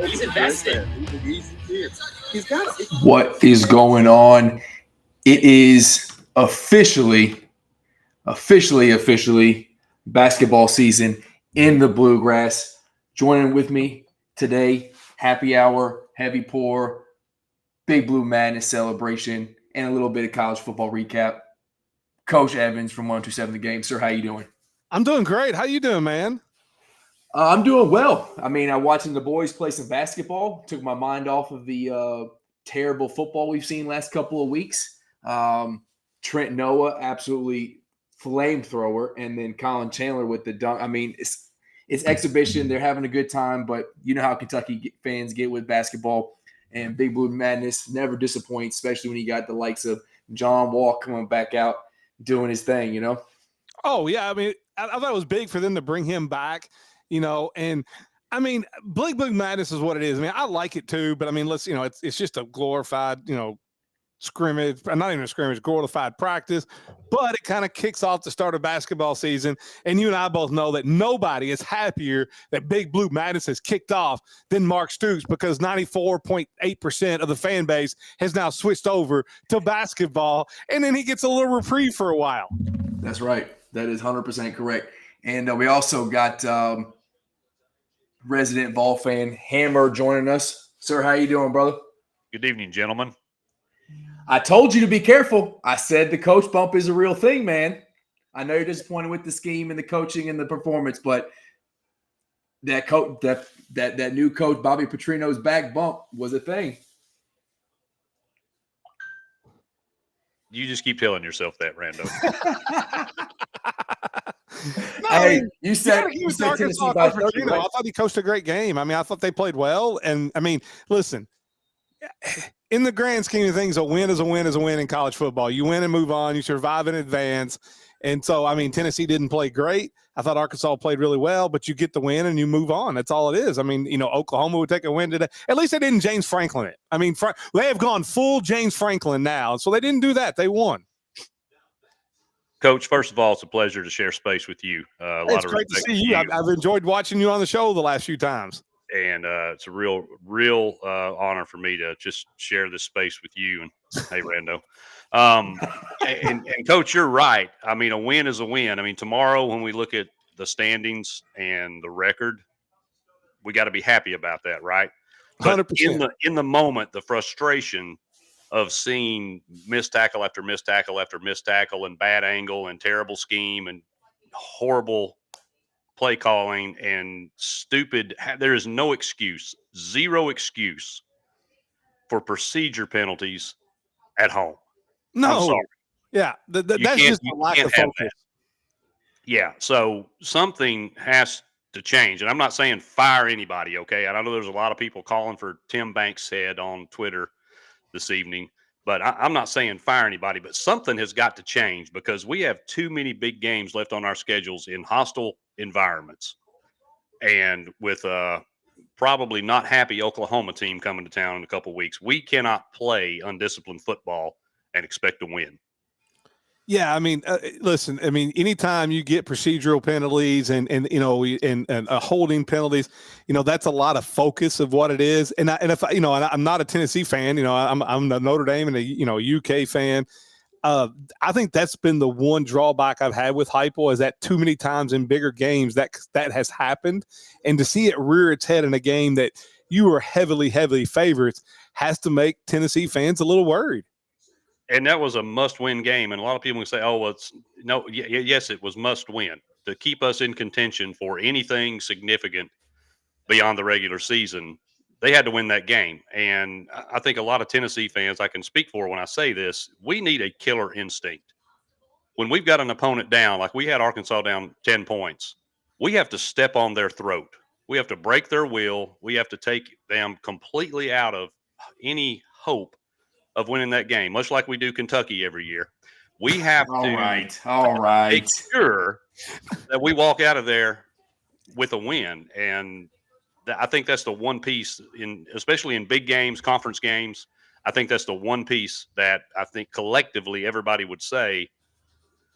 He's invested. What is going on? It is officially basketball season in the Bluegrass. Joining with me today, happy hour, heavy pour, Big Blue Madness celebration, and a little bit of college football recap. Coach Evans from 127 The Game. Sir, how you doing? I'm doing great. How you doing, man? I'm doing well. I mean, I'm watching the boys play some basketball. Took my mind off of the terrible football we've seen last couple of weeks. Trent Noah, absolutely flamethrower, and then Colin Chandler with the dunk. I mean, it's exhibition. They're having a good time, but you know how Kentucky fans get with basketball. And Big Blue Madness never disappoints, especially when you got the likes of John Wall coming back out doing his thing, you know? Oh, yeah. I mean, I thought it was big for them to bring him back, you know, and I mean, Big Blue Madness is what it is. I mean, I like it too, but I mean, it's just a glorified, scrimmage, not even a scrimmage, glorified practice, but it kind of kicks off the start of basketball season. And you and I both know that nobody is happier that Big Blue Madness has kicked off than Mark Stoops, because 94.8% of the fan base has now switched over to basketball, and then he gets a little reprieve for a while. That's right. That is 100% correct. And we also got resident Vol fan Hammer joining us. Sir, how you doing, brother? Good evening, gentlemen. I told you to be careful. I said the coach bump is a real thing, man. I know you're disappointed with the scheme and the coaching and the performance, but that new coach Bobby Petrino's back bump was a thing. You just keep telling yourself that, Rando. No, hey, you said Tennessee by 30, right? I thought he coached a great game. I mean, I thought they played well. And, I mean, listen, in the grand scheme of things, a win is a win is a win in college football. You win and move on. You survive and advance. And so, I mean, Tennessee didn't play great. I thought Arkansas played really well, but you get the win and you move on. That's all it is. I mean, Oklahoma would take a win today. At least they didn't James Franklin it. I mean, they have gone full James Franklin now. So they didn't do that. They won. Coach, first of all, it's a pleasure to share space with you. It's great to see you. I've enjoyed watching you on the show the last few times. And it's a real honor for me to just share this space with you. And hey, Rando. And Coach, you're right. I mean, a win is a win. I mean, tomorrow when we look at the standings and the record, we got to be happy about that, right? But 100%. in the moment, the frustration of seeing missed tackle after missed tackle after missed tackle and bad angle and terrible scheme and horrible play calling and stupid. There is no excuse, zero excuse for procedure penalties at home. No. I'm sorry. Yeah. That's just a lack of focus. Yeah. So something has to change. And I'm not saying fire anybody, okay? I know there's a lot of people calling for Tim Banks' head on Twitter this evening, but I'm not saying fire anybody, but something has got to change, because we have too many big games left on our schedules in hostile environments. And with a probably not happy Oklahoma team coming to town in a couple of weeks, we cannot play undisciplined football and expect to win. Yeah, I mean, listen. I mean, anytime you get procedural penalties and holding penalties, that's a lot of focus of what it is. And if I'm not a Tennessee fan, I'm a Notre Dame and a UK fan. I think that's been the one drawback I've had with Heupel, is that too many times in bigger games that has happened, and to see it rear its head in a game that you were heavily favorites has to make Tennessee fans a little worried. And that was a must-win game. And a lot of people say, "Oh, well, yes, it was must-win to keep us in contention for anything significant beyond the regular season." They had to win that game. And I think a lot of Tennessee fans, I can speak for when I say this, we need a killer instinct. When we've got an opponent down, like we had Arkansas down 10 points, we have to step on their throat. We have to break their will. We have to take them completely out of any hope of winning that game, much like we do Kentucky every year. We have to make sure that we walk out of there with a win. And I think that's the one piece, especially in big games, conference games. I think that's the one piece that I think collectively everybody would say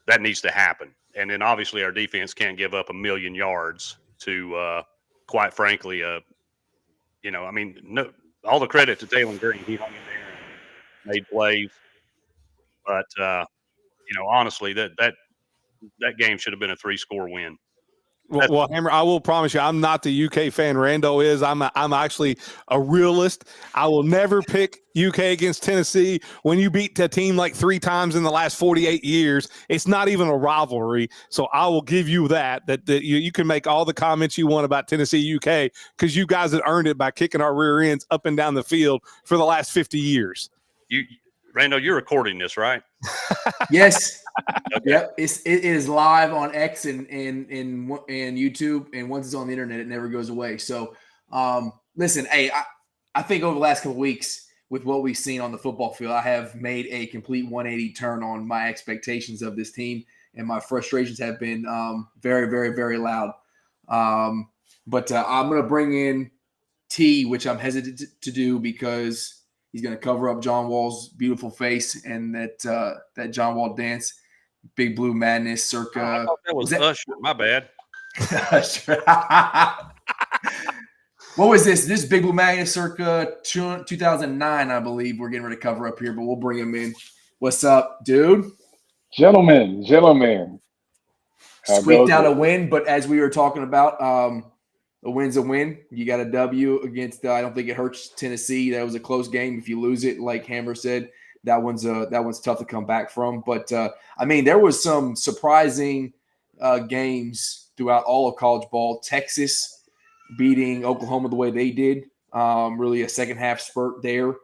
that needs to happen. And then obviously our defense can't give up 1,000,000 yards to, quite frankly, I mean, no, all the credit to Taylor Green. He hung in there and made plays. But, honestly, that game should have been a 3-score win. Well, Hammer, I will promise you, I'm not the UK fan Rando is. I'm actually a realist. I will never pick UK against Tennessee. When you beat a team like 3 times in the last 48 years, it's not even a rivalry. So I will give you that you can make all the comments you want about Tennessee UK because you guys have earned it by kicking our rear ends up and down the field for the last 50 years. Rando, you're recording this, right? Yes. Okay. Yep. It is live on X and YouTube, and once it's on the internet, it never goes away. So, listen, hey, I think over the last couple of weeks, with what we've seen on the football field, I have made a complete 180 turn on my expectations of this team, and my frustrations have been very, very, very loud. But I'm going to bring in T, which I'm hesitant to do because he's going to cover up John Wall's beautiful face and that John Wall dance, Big Blue Madness, circa. I thought that was Usher. My bad. What was this? This Big Blue Madness, circa 2009, I believe. We're getting ready to cover up here, but we'll bring him in. What's up, dude? Gentlemen. Squeaked out a win, but as we were talking about, a win's a win. You got a W against. I don't think it hurts Tennessee. That was a close game. If you lose it, like Hammer said, that one's tough to come back from. But I mean, there was some surprising games throughout all of college ball. Texas beating Oklahoma the way they did, really a second half spurt there.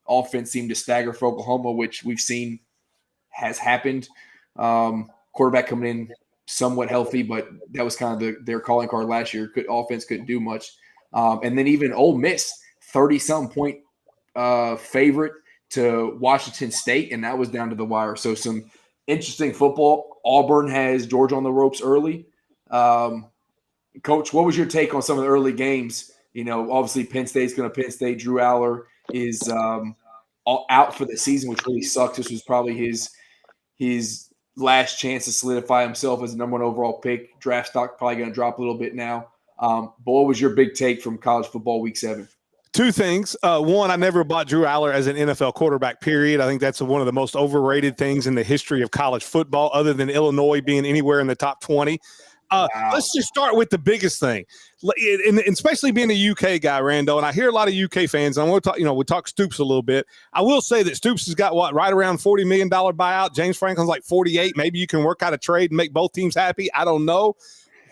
Offense seemed to stagger for Oklahoma, which we've seen has happened. Quarterback coming in somewhat healthy, but that was kind of their calling card last year. Offense couldn't do much. And then even Ole Miss, 30-something point favorite to Washington State, and that was down to the wire. So some interesting football. Auburn has Georgia on the ropes early. Coach, what was your take on some of the early games? Obviously Penn State's going to Penn State. Drew Aller is out for the season, which really sucks. This was probably his last chance to solidify himself as the number 1 overall pick. Draft stock probably going to drop a little bit now. But what was your big take from college football week 7? 2 things. One, I never bought Drew Aller as an NFL quarterback, period. I think that's one of the most overrated things in the history of college football, other than Illinois being anywhere in the top 20. Wow. Let's just start with the biggest thing, and especially being a UK guy, Rando. And I hear a lot of UK fans. And I want to talk. We talk Stoops a little bit. I will say that Stoops has got right around $40 million buyout. James Franklin's like 48. Maybe you can work out a trade and make both teams happy. I don't know,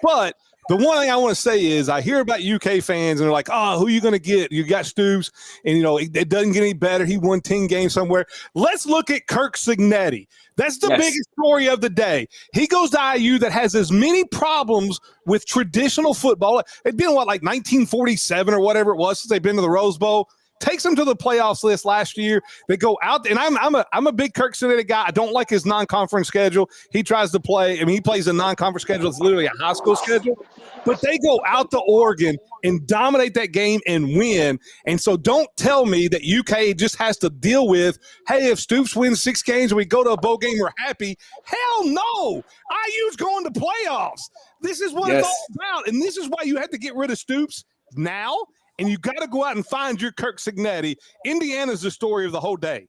but the one thing I want to say is I hear about UK fans and they're like, oh, who are you going to get? You got Stoops, and it doesn't get any better. He won 10 games somewhere. Let's look at Kirk Cignetti. That's the biggest story of the day. He goes to IU that has as many problems with traditional football. It'd been, like 1947 or whatever it was since they've been to the Rose Bowl. Takes them to the playoffs list last year. They go out, and I'm a big Kirk Cignetti guy. I don't like his non-conference schedule. He tries to play. I mean, he plays a non-conference schedule. It's literally a high school schedule. But they go out to Oregon and dominate that game and win. And so don't tell me that UK just has to deal with, hey, if Stoops wins 6 games and we go to a bowl game, we're happy. Hell no. IU's going to playoffs. This is what it's all about. And this is why you have to get rid of Stoops now. And you got to go out and find your Kirk Cignetti. Indiana's the story of the whole day.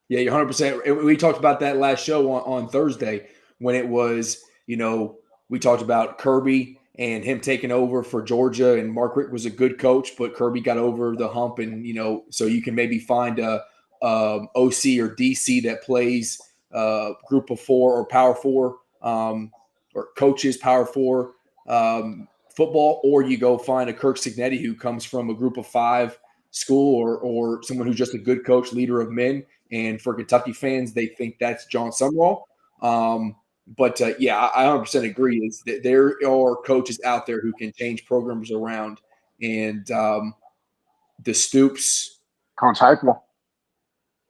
Yeah, you're 100%. We talked about that last show on Thursday when it was, we talked about Kirby and him taking over for Georgia, and Mark Richt was a good coach, but Kirby got over the hump, and so you can maybe find a OC or DC that plays group of 4 or power 4 or coaches power 4 football, or you go find a Kirk Cignetti who comes from a group of 5 school or someone who's just a good coach, leader of men. And for Kentucky fans, they think that's John Sumrall. But I 100% agree. Is that there are coaches out there who can change programs around, and the Stoops, Coach Heupel.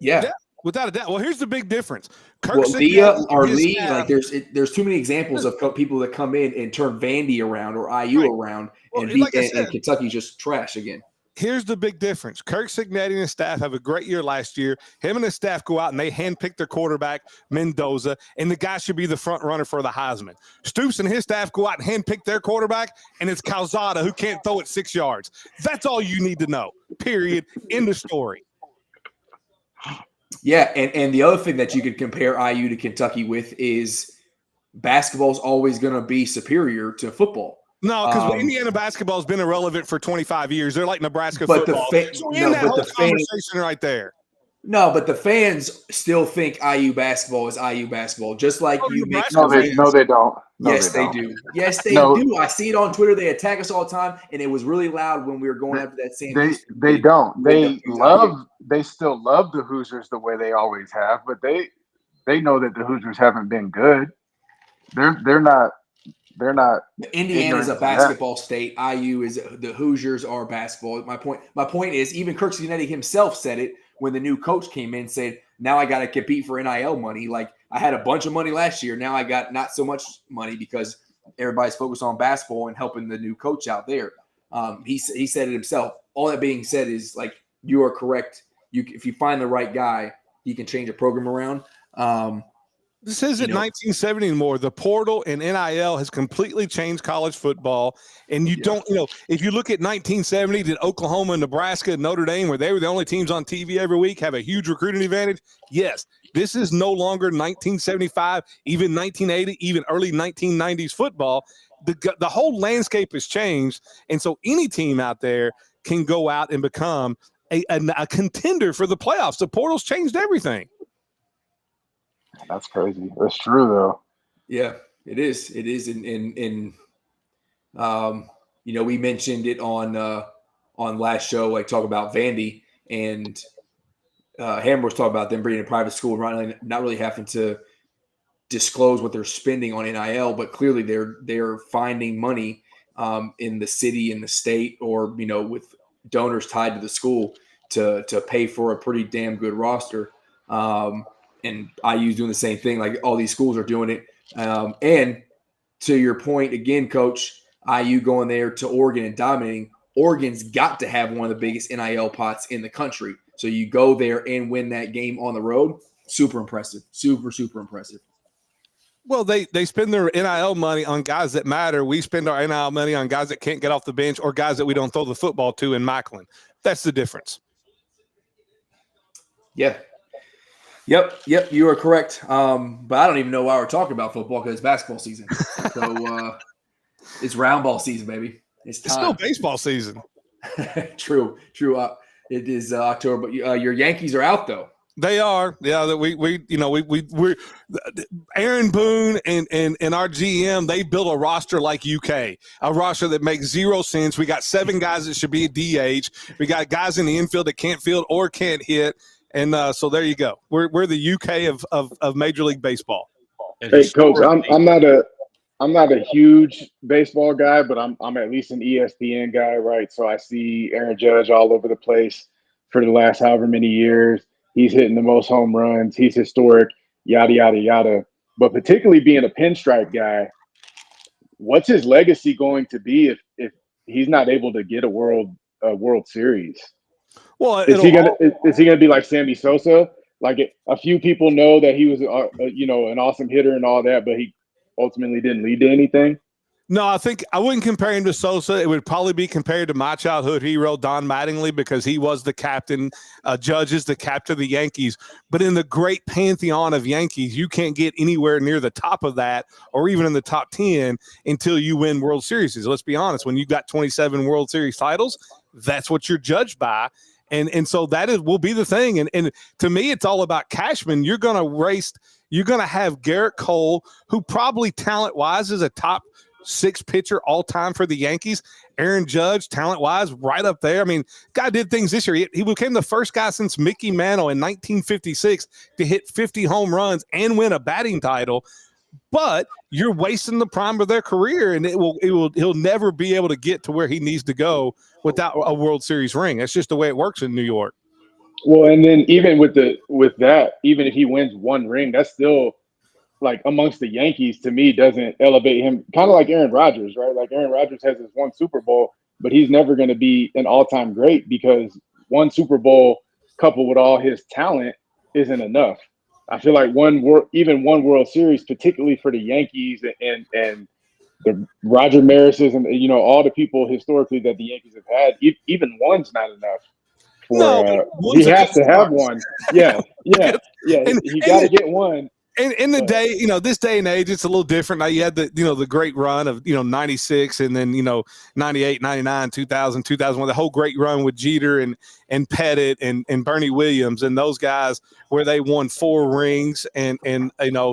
Yeah, without a doubt. Well, here's the big difference. Lee, like there's too many examples of people that come in and turn Vandy around or IU around, and Kentucky's just trash again. here's the big difference. Kirk Cignetti and his staff have a great year last year. Him and his staff go out and they handpick their quarterback, Mendoza, and the guy should be the front runner for the Heisman. Stoops and his staff go out and handpick their quarterback, and it's Calzada who can't throw it 6 yards. That's all you need to know, period. End of story. Yeah, and the other thing that you could compare IU to Kentucky with is basketball is always going to be superior to football. No, because Indiana basketball has been irrelevant for 25 years. They're like Nebraska but football. So in that whole conversation right there. No, but the fans still think IU basketball is IU basketball, just like you make. No, they don't. No, yes, they do. Yes, they do. I see it on Twitter. They attack us all the time, and it was really loud when we were going after that same. They don't. They still love the Hoosiers the way they always have, but they know that the Hoosiers haven't been good. They're not. Indiana is a basketball state. IU is the Hoosiers are basketball. My point is, even Kirk Cignetti himself said it when the new coach came in. Said, "Now I got to compete for NIL money. Like I had a bunch of money last year. Now I got not so much money because everybody's focused on basketball and helping the new coach out there." He said it himself. All that being said is like you are correct. If you find the right guy, you can change a program around. This isn't 1970 anymore. The portal and NIL has completely changed college football. And if you look at 1970, did Oklahoma, Nebraska, and Notre Dame, where they were the only teams on TV every week, have a huge recruiting advantage? Yes. This is no longer 1975, even 1980, even early 1990s football. The whole landscape has changed. And so any team out there can go out and become a contender for the playoffs. The portal's changed everything. That's crazy. That's true, though. Yeah, it is. It is. And we mentioned it on last show, like talk about Vandy and Hammer was talking about them bringing a private school, not really having to disclose what they're spending on NIL, but clearly they're finding money in the city, in the state, or with donors tied to the school to pay for a pretty damn good roster. And IU's doing the same thing. Like all these schools are doing it. And to your point again, Coach, IU going there to Oregon and dominating. Oregon's got to have one of the biggest NIL pots in the country. So you go there and win that game on the road. Super impressive. Super, super impressive. Well, they spend their NIL money on guys that matter. We spend our NIL money on guys that can't get off the bench or guys that we don't throw the football to in Macklin. That's the difference. Yeah. Yep, you are correct. But I don't even know why we're talking about football because it's basketball season. So it's round ball season, baby. It's time. It's still baseball season. True. It is October, but your Yankees are out though. They are. Yeah, we're Aaron Boone and our GM, they built a roster like UK, a roster that makes 0 sense. We got 7 guys that should be a DH. We got guys in the infield that can't field or can't hit. And so there you go. We're the UK of Major League Baseball. Hey, Coach, I'm not a huge baseball guy, but I'm at least an ESPN guy, right? So I see Aaron Judge all over the place for the last however many years. He's hitting the most home runs. He's historic, yada, yada, yada. But particularly being a pinstripe guy, what's his legacy going to be if he's not able to get a World Series? Well, is he gonna be like Sammy Sosa? Like a few people know that he was an awesome hitter and all that, but he ultimately didn't lead to anything. No, I think I wouldn't compare him to Sosa. It would probably be compared to my childhood hero, Don Mattingly, because he was the captain. Judge is the captain of the Yankees. But in the great pantheon of Yankees, you can't get anywhere near the top of that or even in the top 10 until you win World Series. Let's be honest. When you got 27 World Series titles, that's what you're judged by. And so will be the thing. And to me, it's all about Cashman. You're going to have Garrett Cole, who probably talent-wise is a top 6 pitcher all time for the Yankees. Aaron Judge, talent-wise, right up there. I mean, guy did things this year. He became the first guy since Mickey Mantle in 1956 to hit 50 home runs and win a batting title. But you're wasting the prime of their career, and he'll never be able to get to where he needs to go without a World Series ring. That's just the way it works in New York. Well, and then even with that, even if he wins 1 ring, that's still like amongst the Yankees, to me, doesn't elevate him. Kind of like Aaron Rodgers, right? Like Aaron Rodgers has his 1 Super Bowl. but he's never going to be an all-time great because one Super Bowl coupled with all his talent isn't enough. I feel like even one World Series, particularly for the Yankees and the Roger Marises and all the people historically that the Yankees have had, even one's not enough. He has to have one. Yeah. He got to get one. In the day, this day and age, it's a little different. Now you had the great run of 96 and then 98, 99, 2000, 2001, the whole great run with Jeter and Pettit and Bernie Williams and those guys where they won 4 rings and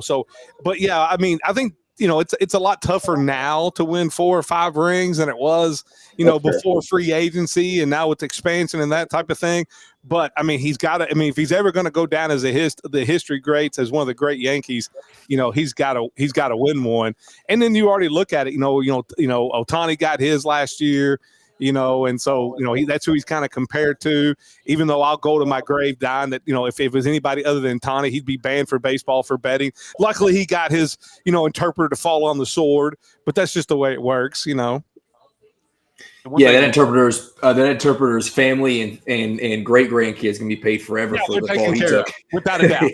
so. But yeah, I mean, I think it's a lot tougher now to win 4 or 5 rings than it was before free agency and now with expansion and that type of thing. But I mean, he's got to. I mean, if he's ever going to go down as the history greats, as one of the great Yankees, he's got to win one. And then you already look at it. Ohtani got his last year. And so that's who he's kind of compared to. Even though I'll go to my grave dying that if it was anybody other than Ohtani, he'd be banned for baseball for betting. Luckily, he got his interpreter to fall on the sword. But that's just the way it works. Yeah, that interpreter's family and great grandkids can be paid forever for the fall he took. Without a doubt.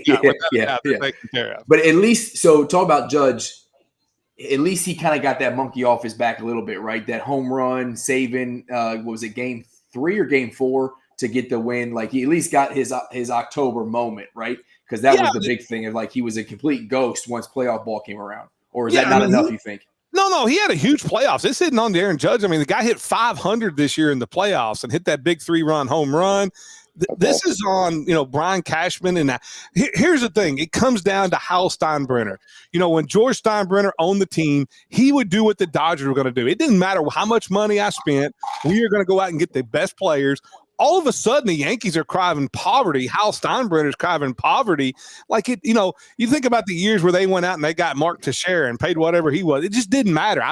Yeah. But at least, so talk about Judge. At least he kind of got that monkey off his back a little bit, right? That home run saving, was it game 3 or game 4 to get the win? Like he at least got his October moment, right? Because that was the big thing of like he was a complete ghost once playoff ball came around. Or is that not enough, you think? No, he had a huge playoffs. It's hitting on to Aaron Judge. I mean, the guy hit 500 this year in the playoffs and hit that big 3-run home run. This is on, Brian Cashman. And here's the thing. It comes down to Hal Steinbrenner. When George Steinbrenner owned the team, he would do what the Dodgers were going to do. It didn't matter how much money I spent. We are going to go out and get the best players. All of a sudden, the Yankees are crying poverty. Hal Steinbrenner's crying poverty. Like you think about the years where they went out and they got Mark Teixeira and paid whatever he was. It just didn't matter.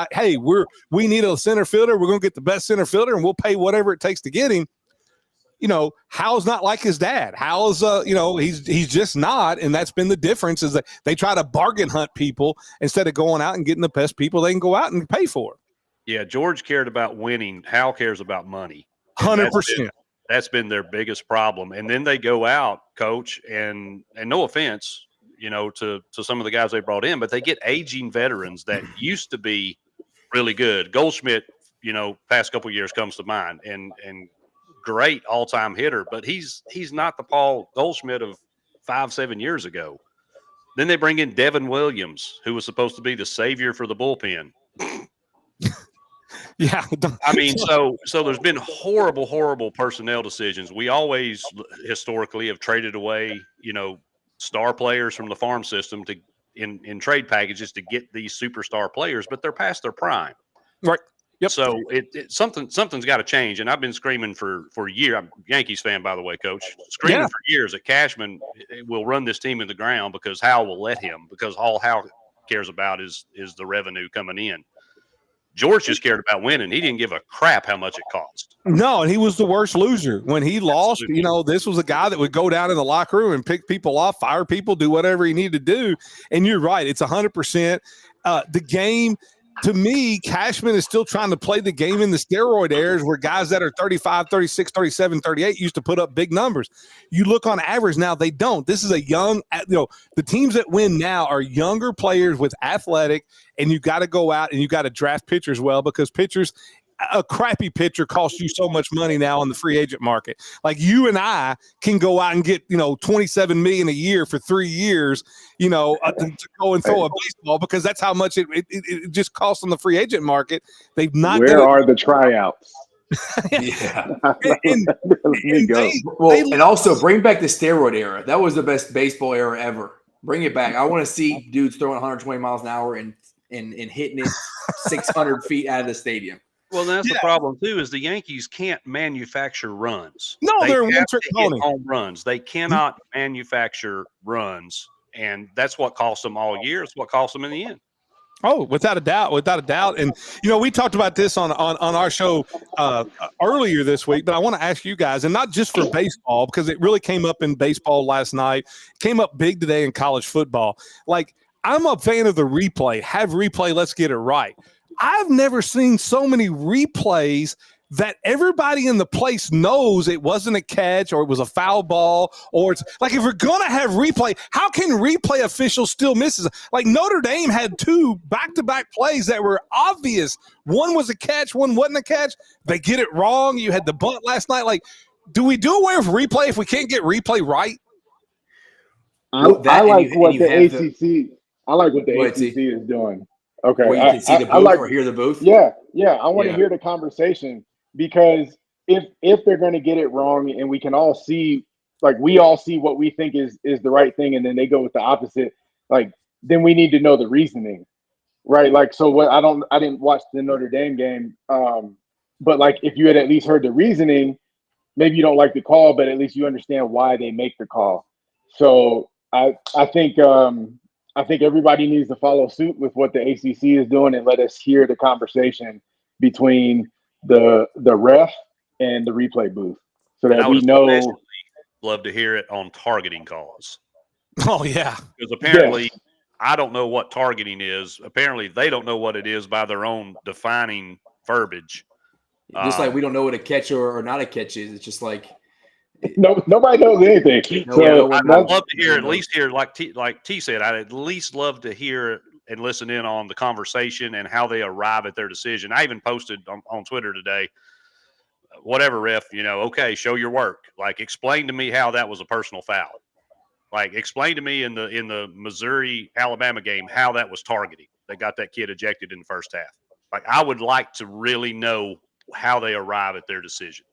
We need a center fielder. We're going to get the best center fielder, and we'll pay whatever it takes to get him. Hal's not like his dad. Hal's, he's just not, and that's been the difference. Is that they try to bargain hunt people instead of going out and getting the best people they can go out and pay for. Yeah, George cared about winning. Hal cares about money. 100%. That's been their biggest problem. And then they go out, coach, and no offense, to some of the guys they brought in, but they get aging veterans that used to be really good. Goldschmidt, past couple of years comes to mind, and great all-time hitter, but he's not the Paul Goldschmidt of 5-7 years ago. Then they bring in Devin Williams, who was supposed to be the savior for the bullpen. Yeah. I mean, so there's been horrible personnel decisions. We always historically have traded away, star players from the farm system in trade packages to get these superstar players, but they're past their prime. Right. Yep. So something's got to change, and I've been screaming for years. I'm a Yankees fan, by the way, Coach. Screaming for years that Cashman will run this team in the ground because Hal will let him. Because all Hal cares about is the revenue coming in. George just cared about winning. He didn't give a crap how much it cost. No, and he was the worst loser when he lost. Absolutely. This was a guy that would go down in the locker room and pick people off, fire people, do whatever he needed to do. And you're right; it's 100%. The game. To me, Cashman is still trying to play the game in the steroid eras where guys that are 35, 36, 37, 38 used to put up big numbers. You look on average now, they don't. This is a young, the teams that win now are younger players with athletic, and you got to go out and you got to draft pitchers well because pitchers – a crappy pitcher costs you so much money now on the free agent market. Like you and I can go out and get, $27 million a year for 3 years, to go and throw a baseball because that's how much it just costs on the free agent market. They've not. Where are the tryouts? Yeah. And also bring back the steroid era. That was the best baseball era ever. Bring it back. I want to see dudes throwing 120 miles an hour and hitting it 600 feet out of the stadium. Well, that's the problem too. Is the Yankees can't manufacture runs? No, they're one-trick pony. Home runs. They cannot manufacture runs, and that's what cost them all year. It's what cost them in the end. Oh, without a doubt. And we talked about this on our show earlier this week, but I want to ask you guys, and not just for baseball, because it really came up in baseball last night, came up big today in college football. Like, I'm a fan of the replay. Have replay, let's get it right. I've never seen so many replays that everybody in the place knows it wasn't a catch or it was a foul ball, or it's like, if we're going to have replay, how can replay officials still miss it? Like Notre Dame had 2 back-to-back plays that were obvious. One was a catch, one wasn't a catch. They get it wrong. You had the bunt last night. Like, do we do away with replay if we can't get replay right? I like what the ACC. I like what the ACC is doing. Okay, where you can see the booth or hear the booth. Yeah. I want to hear the conversation, because if they're going to get it wrong, and we can all see, like, we all see what we think is the right thing, and then they go with the opposite, like, then we need to know the reasoning, right? Like, so what? I didn't watch the Notre Dame game, but like, if you had at least heard the reasoning, maybe you don't like the call, but at least you understand why they make the call. So I think everybody needs to follow suit with what the ACC is doing, and let us hear the conversation between the ref and the replay booth, so that we know. Love to hear it on targeting calls. Oh yeah, because apparently I don't know what targeting is. Apparently they don't know what it is by their own defining verbiage. Just like we don't know what a catch or not a catch is. It's just like nobody knows anything. I'd love to hear, at least hear, like T said, I'd at least love to hear and listen in on the conversation and how they arrive at their decision. I even posted on Twitter today, whatever, ref, okay, show your work. Like, explain to me how that was a personal foul. Like, explain to me in the Missouri-Alabama game how that was targeting. They got that kid ejected in the first half. Like, I would like to really know how they arrive at their decision.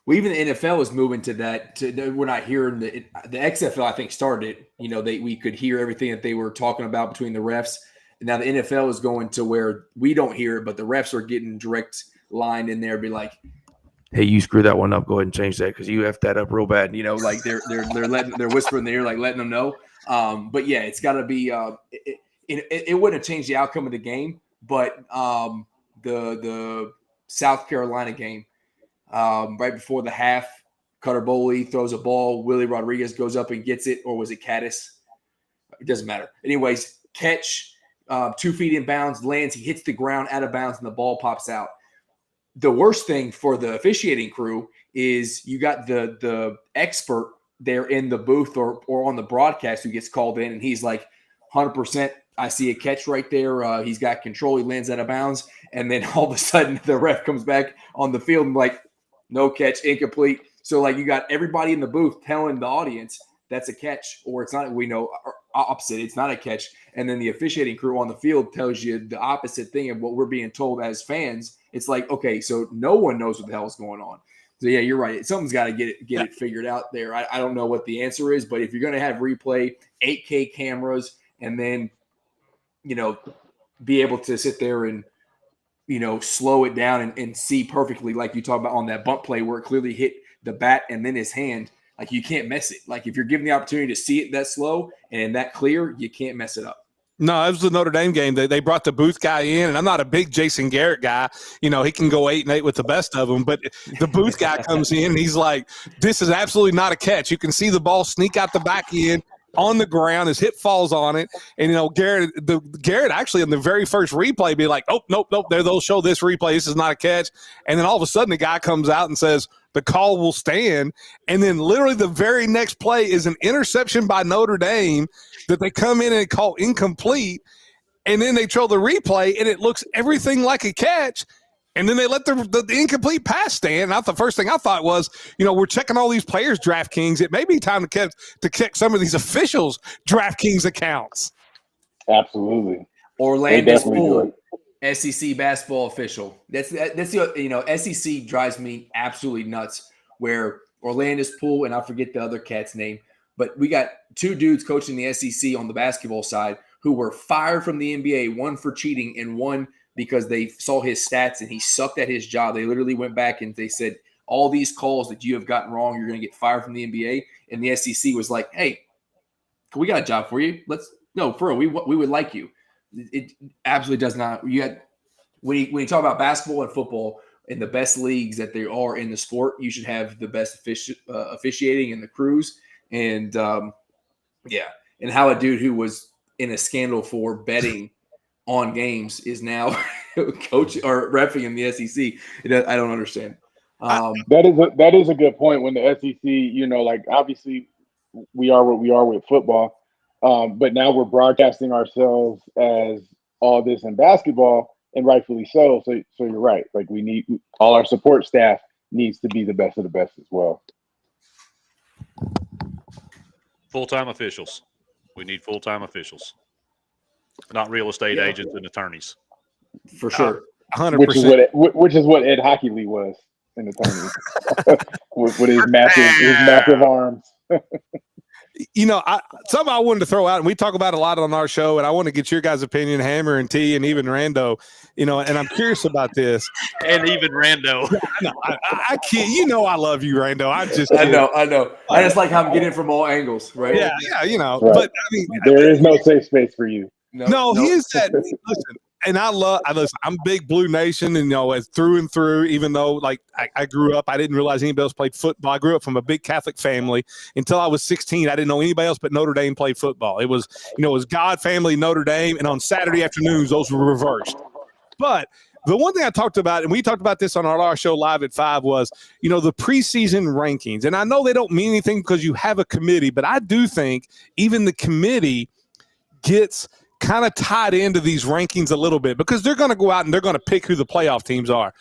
Well, even the NFL is moving to that. We're not hearing the XFL. I think started it. We could hear everything that they were talking about between the refs, and now the NFL is going to where we don't hear it, but the refs are getting direct line in there, be like, "Hey, you screwed that one up. Go ahead and change that because you effed that up real bad." Like they're whispering in the ear, like letting them know. But yeah, it's got to be. It wouldn't have changed the outcome of the game, but the South Carolina game. Right before the half, Cutter Boley throws a ball. Willie Rodriguez goes up and gets it, or was it Caddis? It doesn't matter. Anyways, catch, 2 feet in bounds, lands. He hits the ground out of bounds, and the ball pops out. The worst thing for the officiating crew is you got the expert there in the booth or on the broadcast who gets called in, and he's like, 100%. I see a catch right there. He's got control. He lands out of bounds, and then all of a sudden the ref comes back on the field and like, no catch, incomplete. So, like, you got everybody in the booth telling the audience that's a catch, or it's not. We know opposite. It's not a catch. And then the officiating crew on the field tells you the opposite thing of what we're being told as fans. It's like, okay, so no one knows what the hell is going on. So, yeah, you're right. Something's got to get it figured out there. I don't know what the answer is, but if you're going to have replay, 8K cameras, and then, be able to sit there and, slow it down and see perfectly, like you talk about on that bunt play where it clearly hit the bat and then his hand. Like, you can't mess it. Like, if you're given the opportunity to see it that slow and that clear, you can't mess it up. No, it was the Notre Dame game. They brought the booth guy in, and I'm not a big Jason Garrett guy. He can go 8-8 with the best of them, but the booth guy comes in, and he's like, this is absolutely not a catch. You can see the ball sneak out the back end on the ground. His hip falls on it. And, Garrett actually in the very first replay be like, oh, nope, they'll show this replay. This is not a catch. And then all of a sudden the guy comes out and says, the call will stand. And then literally the very next play is an interception by Notre Dame that they come in and call incomplete. And then they show the replay, and it looks everything like a catch. And then they let the incomplete pass stand. And the first thing I thought was, we're checking all these players' DraftKings. It may be time to check some of these officials' DraftKings accounts. Absolutely. Orlando's Pool, SEC basketball official. That's the SEC drives me absolutely nuts. Where Orlando's Pool, and I forget the other cat's name, but we got 2 dudes coaching the SEC on the basketball side who were fired from the NBA, one for cheating and one because they saw his stats and he sucked at his job. They literally went back and they said, all these calls that you have gotten wrong, you're going to get fired from the NBA. And the SEC was like, hey, we got a job for you. For real, we would like you. It absolutely does not. When you talk about basketball and football in the best leagues that there are in the sport, you should have the best officiating and the crews. And and how a dude who was in a scandal for betting on games is now coach or reffing in the SEC. I don't understand. That is a good point. When the SEC, like obviously we are what we are with football, but now we're broadcasting ourselves as all this in basketball, and rightfully so. So you're right. Like we need all our support staff needs to be the best of the best as well. Full-time officials. We need full-time officials, not real estate agents and attorneys. For sure. 100%. Which is what Ed Hockley was, an attorney with his massive arms. Something I wanted to throw out, and we talk about a lot on our show, and I want to get your guys' opinion, Hammer and T, and even Rando. And I'm curious about this. And even Rando. I can't. I love you, Rando. I know. I just like how I'm getting it from all angles, right? Yeah. Right. But there is no safe space for you. No, he is that. Listen, and listen, I'm big Blue Nation, and as through and through. Even though, like, I grew up, I didn't realize anybody else played football. I grew up from a big Catholic family. Until I was 16, I didn't know anybody else but Notre Dame played football. It was, it was God, family, Notre Dame, and on Saturday afternoons, those were reversed. But the one thing I talked about, and we talked about this on our show live at 5, was, the preseason rankings. And I know they don't mean anything because you have a committee, but I do think even the committee gets kind of tied into these rankings a little bit because they're going to go out and they're going to pick who the playoff teams are.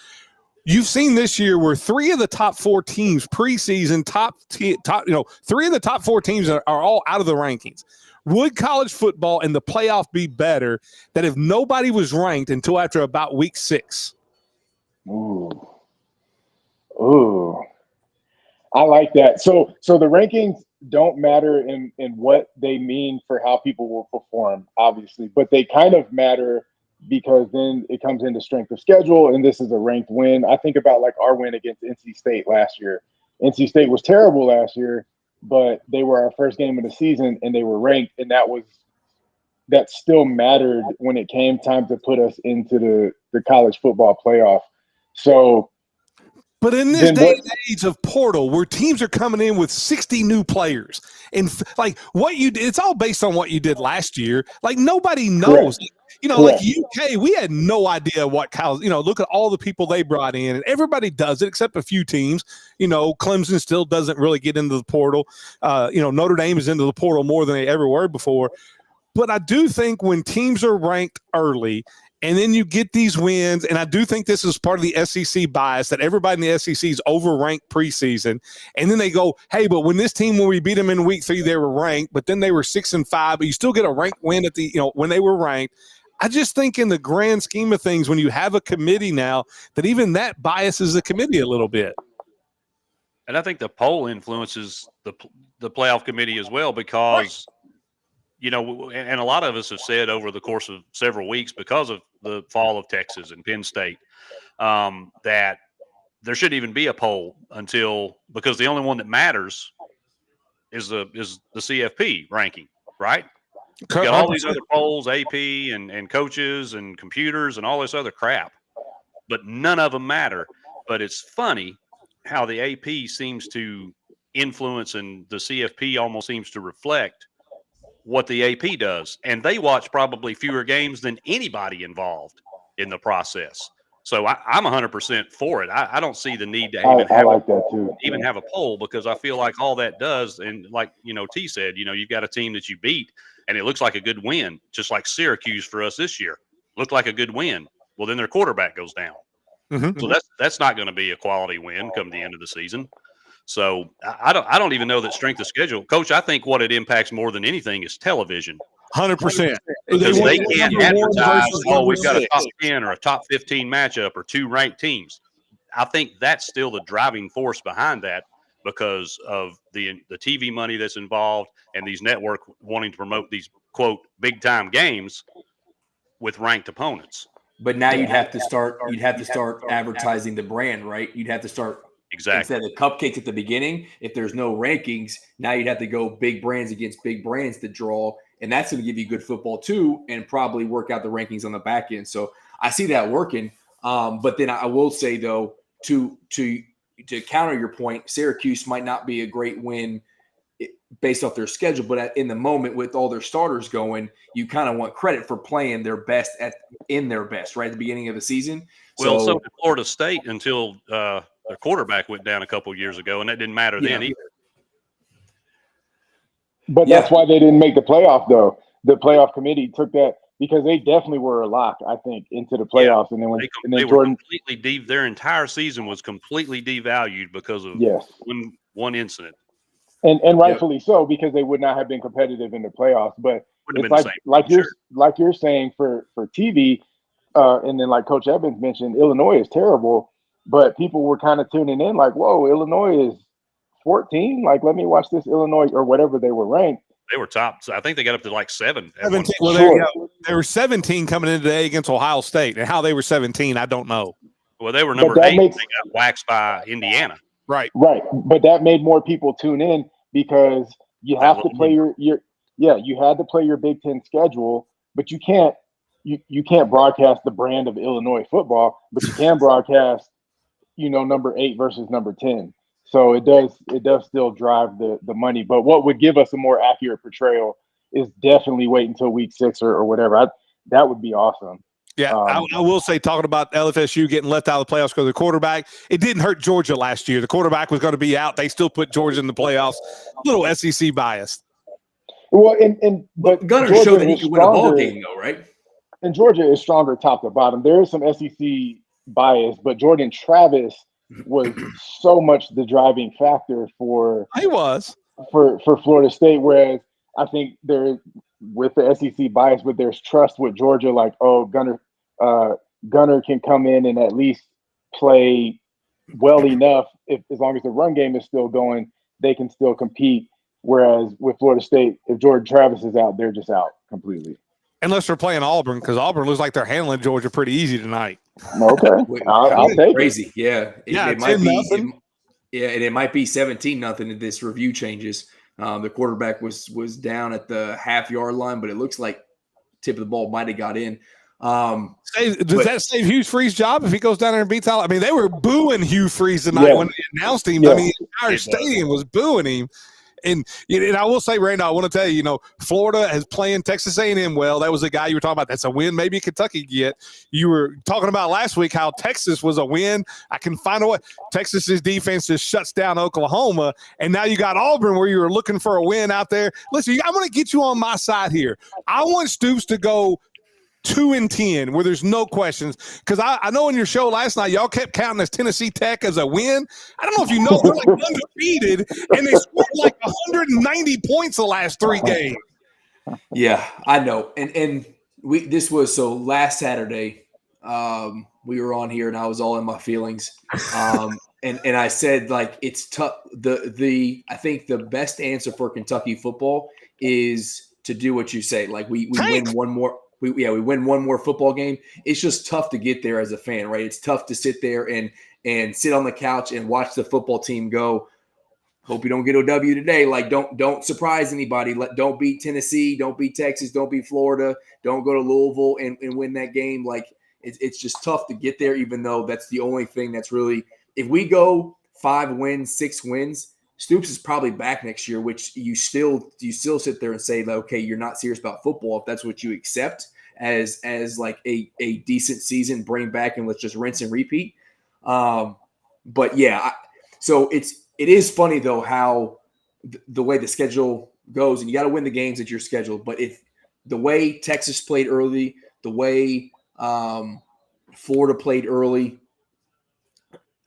You've seen this year where 3 of the top 4 teams preseason, 3 of the top 4 teams are all out of the rankings. Would college football and the playoff be better that if nobody was ranked until after about week 6? Ooh, I like that. So the rankings don't matter in what they mean for how people will perform, obviously, but they kind of matter because then it comes into strength of schedule, and this is a ranked win. I think about like our win against NC State last year. NC State was terrible last year, but they were our first game of the season, and they were ranked, and that still mattered when it came time to put us into the college football playoff. So. But in this day and age of portal, where teams are coming in with 60 new players, and like what you did, it's all based on what you did last year. Like nobody knows. Correct. Like UK, we had no idea what college. Look at all the people they brought in, and everybody does it except a few teams. Clemson still doesn't really get into the portal. Notre Dame is into the portal more than they ever were before. But I do think when teams are ranked early, and then you get these wins, and I do think this is part of the SEC bias that everybody in the SEC is overranked preseason. And then they go, hey, but when we beat them in week 3, they were ranked, but then they were 6-5, but you still get a ranked win at when they were ranked. I just think in the grand scheme of things, when you have a committee now, that even that biases the committee a little bit. And I think the poll influences the playoff committee as well because and a lot of us have said over the course of several weeks because of the fall of Texas and Penn State that there shouldn't even be a poll because the only one that matters is the CFP ranking, right? You got all these other polls, AP and coaches and computers and all this other crap, but none of them matter. But it's funny how the AP seems to influence and the CFP almost seems to reflect what the AP does. And they watch probably fewer games than anybody involved in the process. So I'm 100% for it. I don't see the need to even have a poll because I feel like all that does, and like, T said, you've got a team that you beat and it looks like a good win, just like Syracuse for us this year. Looked like a good win. Well, then their quarterback goes down. Mm-hmm. So that's not going to be a quality win come the end of the season. So I don't even know that strength of schedule. Coach, I think what it impacts more than anything is television. 100%. Because they can't advertise, we've got a top 10 or a top 15 matchup or 2 ranked teams. I think that's still the driving force behind that because of the TV money that's involved and these networks wanting to promote these, quote, big-time games with ranked opponents. But now you'd have to start advertising the brand, right? You'd have to start exactly instead of cupcakes at the beginning. If there's no rankings, now you'd have to go big brands against big brands to draw, and that's going to give you good football too, and probably work out the rankings on the back end. So I see that working. But then I will say though, to counter your point, Syracuse might not be a great win based off their schedule. But in the moment with all their starters going, you kind of want credit for playing their best in their best right at the beginning of the season. Well, so did Florida State until their quarterback went down a couple of years ago, and that didn't matter then either. But that's why they didn't make the playoff, though. The playoff committee took that because they definitely were a lock, I think, into the playoffs. Yeah. And then when Jordan completely their entire season was completely devalued because of one incident. And rightfully so, because they would not have been competitive in the playoffs. But it's like you're saying for TV, and then like Coach Evans mentioned, Illinois is terrible, but people were kind of tuning in like, whoa, Illinois is 14. Like, let me watch this Illinois or whatever they were ranked. They were top. So I think they got up to like 7. 17. Well, there you go. They were 17 coming into today against Ohio State, and how they were 17, I don't know. Well, they were number 8. They got waxed by Indiana. Right. But that made more people tune in because you have to play you had to play your Big Ten schedule, but you can't broadcast the brand of Illinois football, but you can broadcast, number 8 versus number 10. So it does still drive the money. But what would give us a more accurate portrayal is definitely wait until week 6 or whatever. That would be awesome. Yeah, I will say, talking about LFSU getting left out of the playoffs because of the quarterback, it didn't hurt Georgia last year. The quarterback was going to be out. They still put Georgia in the playoffs. A little SEC biased. Well, but Gunner showed that he could win a ball game, though, right? And Georgia is stronger top to bottom. There is some SEC bias, but Jordan Travis was so much the driving factor for Florida State. Whereas I think there, with the SEC bias, but there's trust with Georgia. Like, oh, Gunner can come in and at least play well enough. As long as the run game is still going, they can still compete. Whereas with Florida State, if Jordan Travis is out, they're just out completely. Unless they're playing Auburn, because Auburn looks like they're handling Georgia pretty easy tonight. Okay, I'll take crazy. it. It might be. And it might be 17-0 if this review changes. The quarterback was down at the half-yard line, but it looks like tip of the ball might have got in. Does that save Hugh Freeze's job if he goes down there and beats Alabama? I mean, they were booing Hugh Freeze tonight when they announced him. I mean, the entire stadium was booing him. And I will say, Randy, I want to tell you, Florida is playing Texas A&M well. That was a guy you were talking about. That's a win maybe Kentucky get. You were talking about last week how Texas was a win. I can find a way. Texas's defense just shuts down Oklahoma. And now you got Auburn where you were looking for a win out there. Listen, I'm going to get you on my side here. I want Stoops to go 2-10, where there's no questions. Because I know in your show last night, y'all kept counting as Tennessee Tech as a win. I don't know if you know, they're like undefeated, and they scored like 190 points the last 3 games. Yeah, I know. And this was last Saturday, we were on here, and I was all in my feelings. And I said, like, it's tough. I think the best answer for Kentucky football is to do what you say. Like, we win one more. We win one more football game. It's just tough to get there as a fan, right? It's tough to sit there and sit on the couch and watch the football team go. Hope you don't get a W today. Like, don't surprise anybody. Don't beat Tennessee. Don't beat Texas. Don't beat Florida. Don't go to Louisville and win that game. Like, it's just tough to get there, even though that's the only thing that's really – if we go 5 wins, 6 wins, Stoops is probably back next year, which you still sit there and say, that, okay, you're not serious about football if that's what you accept as like a decent season, bring back and let's just rinse and repeat. But yeah, so it is funny though how the way the schedule goes, and you got to win the games that you're scheduled. But if the way Texas played early, the way Florida played early,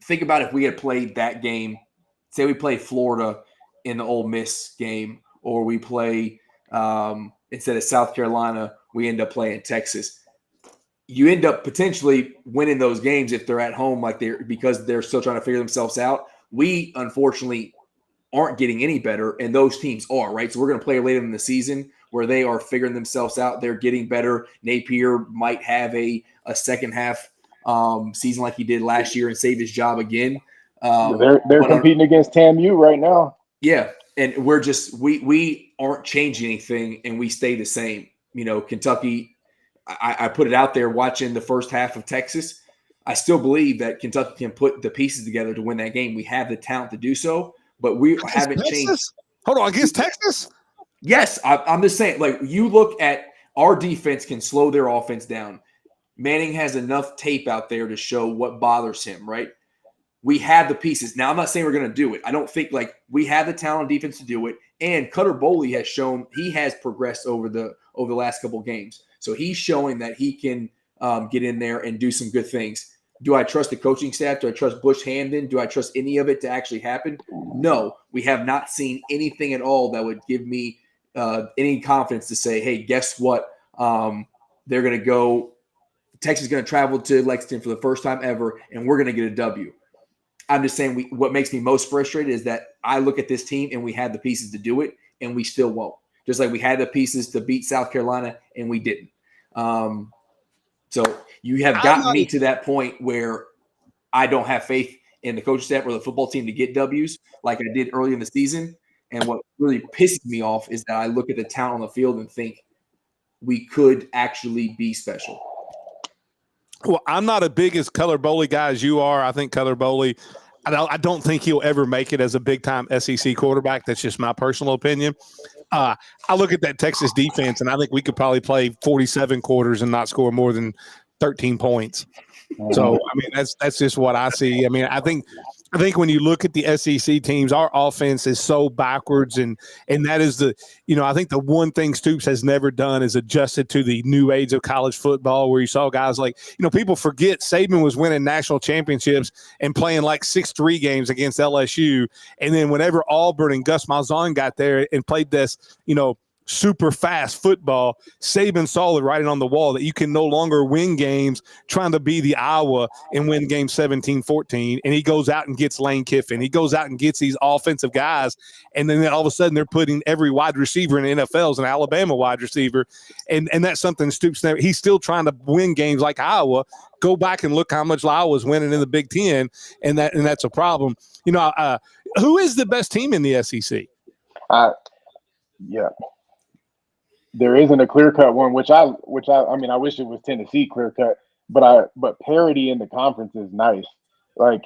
think about if we had played that game. Say we play Florida in the Ole Miss game, or we play instead of South Carolina, we end up playing Texas. You end up potentially winning those games if they're at home, because they're still trying to figure themselves out. We unfortunately aren't getting any better, and those teams are, right? So we're going to play later in the season where they are figuring themselves out. They're getting better. Napier might have a second half season like he did last year and save his job again. They're competing against TAMU right now. Yeah, and we're just we aren't changing anything, and we stay the same. Kentucky. I put it out there watching the first half of Texas. I still believe that Kentucky can put the pieces together to win that game. We have the talent to do so, but we haven't changed. Hold on, against Texas? Yes, I'm just saying. Like, you look at our defense can slow their offense down. Manning has enough tape out there to show what bothers him, right? We have the pieces. Now, I'm not saying we're going to do it. I don't think we have the talent on defense to do it. And Cutter Boley has shown he has progressed over the last couple of games. So he's showing that he can get in there and do some good things. Do I trust the coaching staff? Do I trust Bush Hamden? Do I trust any of it to actually happen? No, we have not seen anything at all that would give me any confidence to say, hey, guess what? They're going to go – Texas is going to travel to Lexington for the first time ever, and we're going to get a W. I'm just saying what makes me most frustrated is that I look at this team and we had the pieces to do it, and we still won't. Just like we had the pieces to beat South Carolina, and we didn't. So you have gotten me to that point where I don't have faith in the coaching staff or the football team to get W's like I did early in the season. And what really pisses me off is that I look at the talent on the field and think we could actually be special. Well, I'm not as big as Cutter Boley guy as you are. I think Cutter Boley, I don't think he'll ever make it as a big-time SEC quarterback. That's just my personal opinion. I look at that Texas defense, and I think we could probably play 47 quarters and not score more than 13 points. So, I mean, that's just what I see. I mean, I think when you look at the SEC teams, our offense is so backwards, and that is I think the one thing Stoops has never done is adjusted to the new age of college football, where you saw guys like, people forget Saban was winning national championships and playing like 6-3 games against LSU, and then whenever Auburn and Gus Malzahn got there and played this, super fast football, Saban saw it writing on the wall that you can no longer win games trying to be the Iowa and win game 17-14. And he goes out and gets Lane Kiffin. He goes out and gets these offensive guys. And then all of a sudden they're putting every wide receiver in the NFL as an Alabama wide receiver. And that's something Stoops never, he's still trying to win games like Iowa. Go back and look how much Iowa's winning in the Big Ten. And that's a problem. Who is the best team in the SEC? Yeah. There isn't a clear-cut one, which I mean, I wish it was Tennessee clear-cut, but parity in the conference is nice. Like,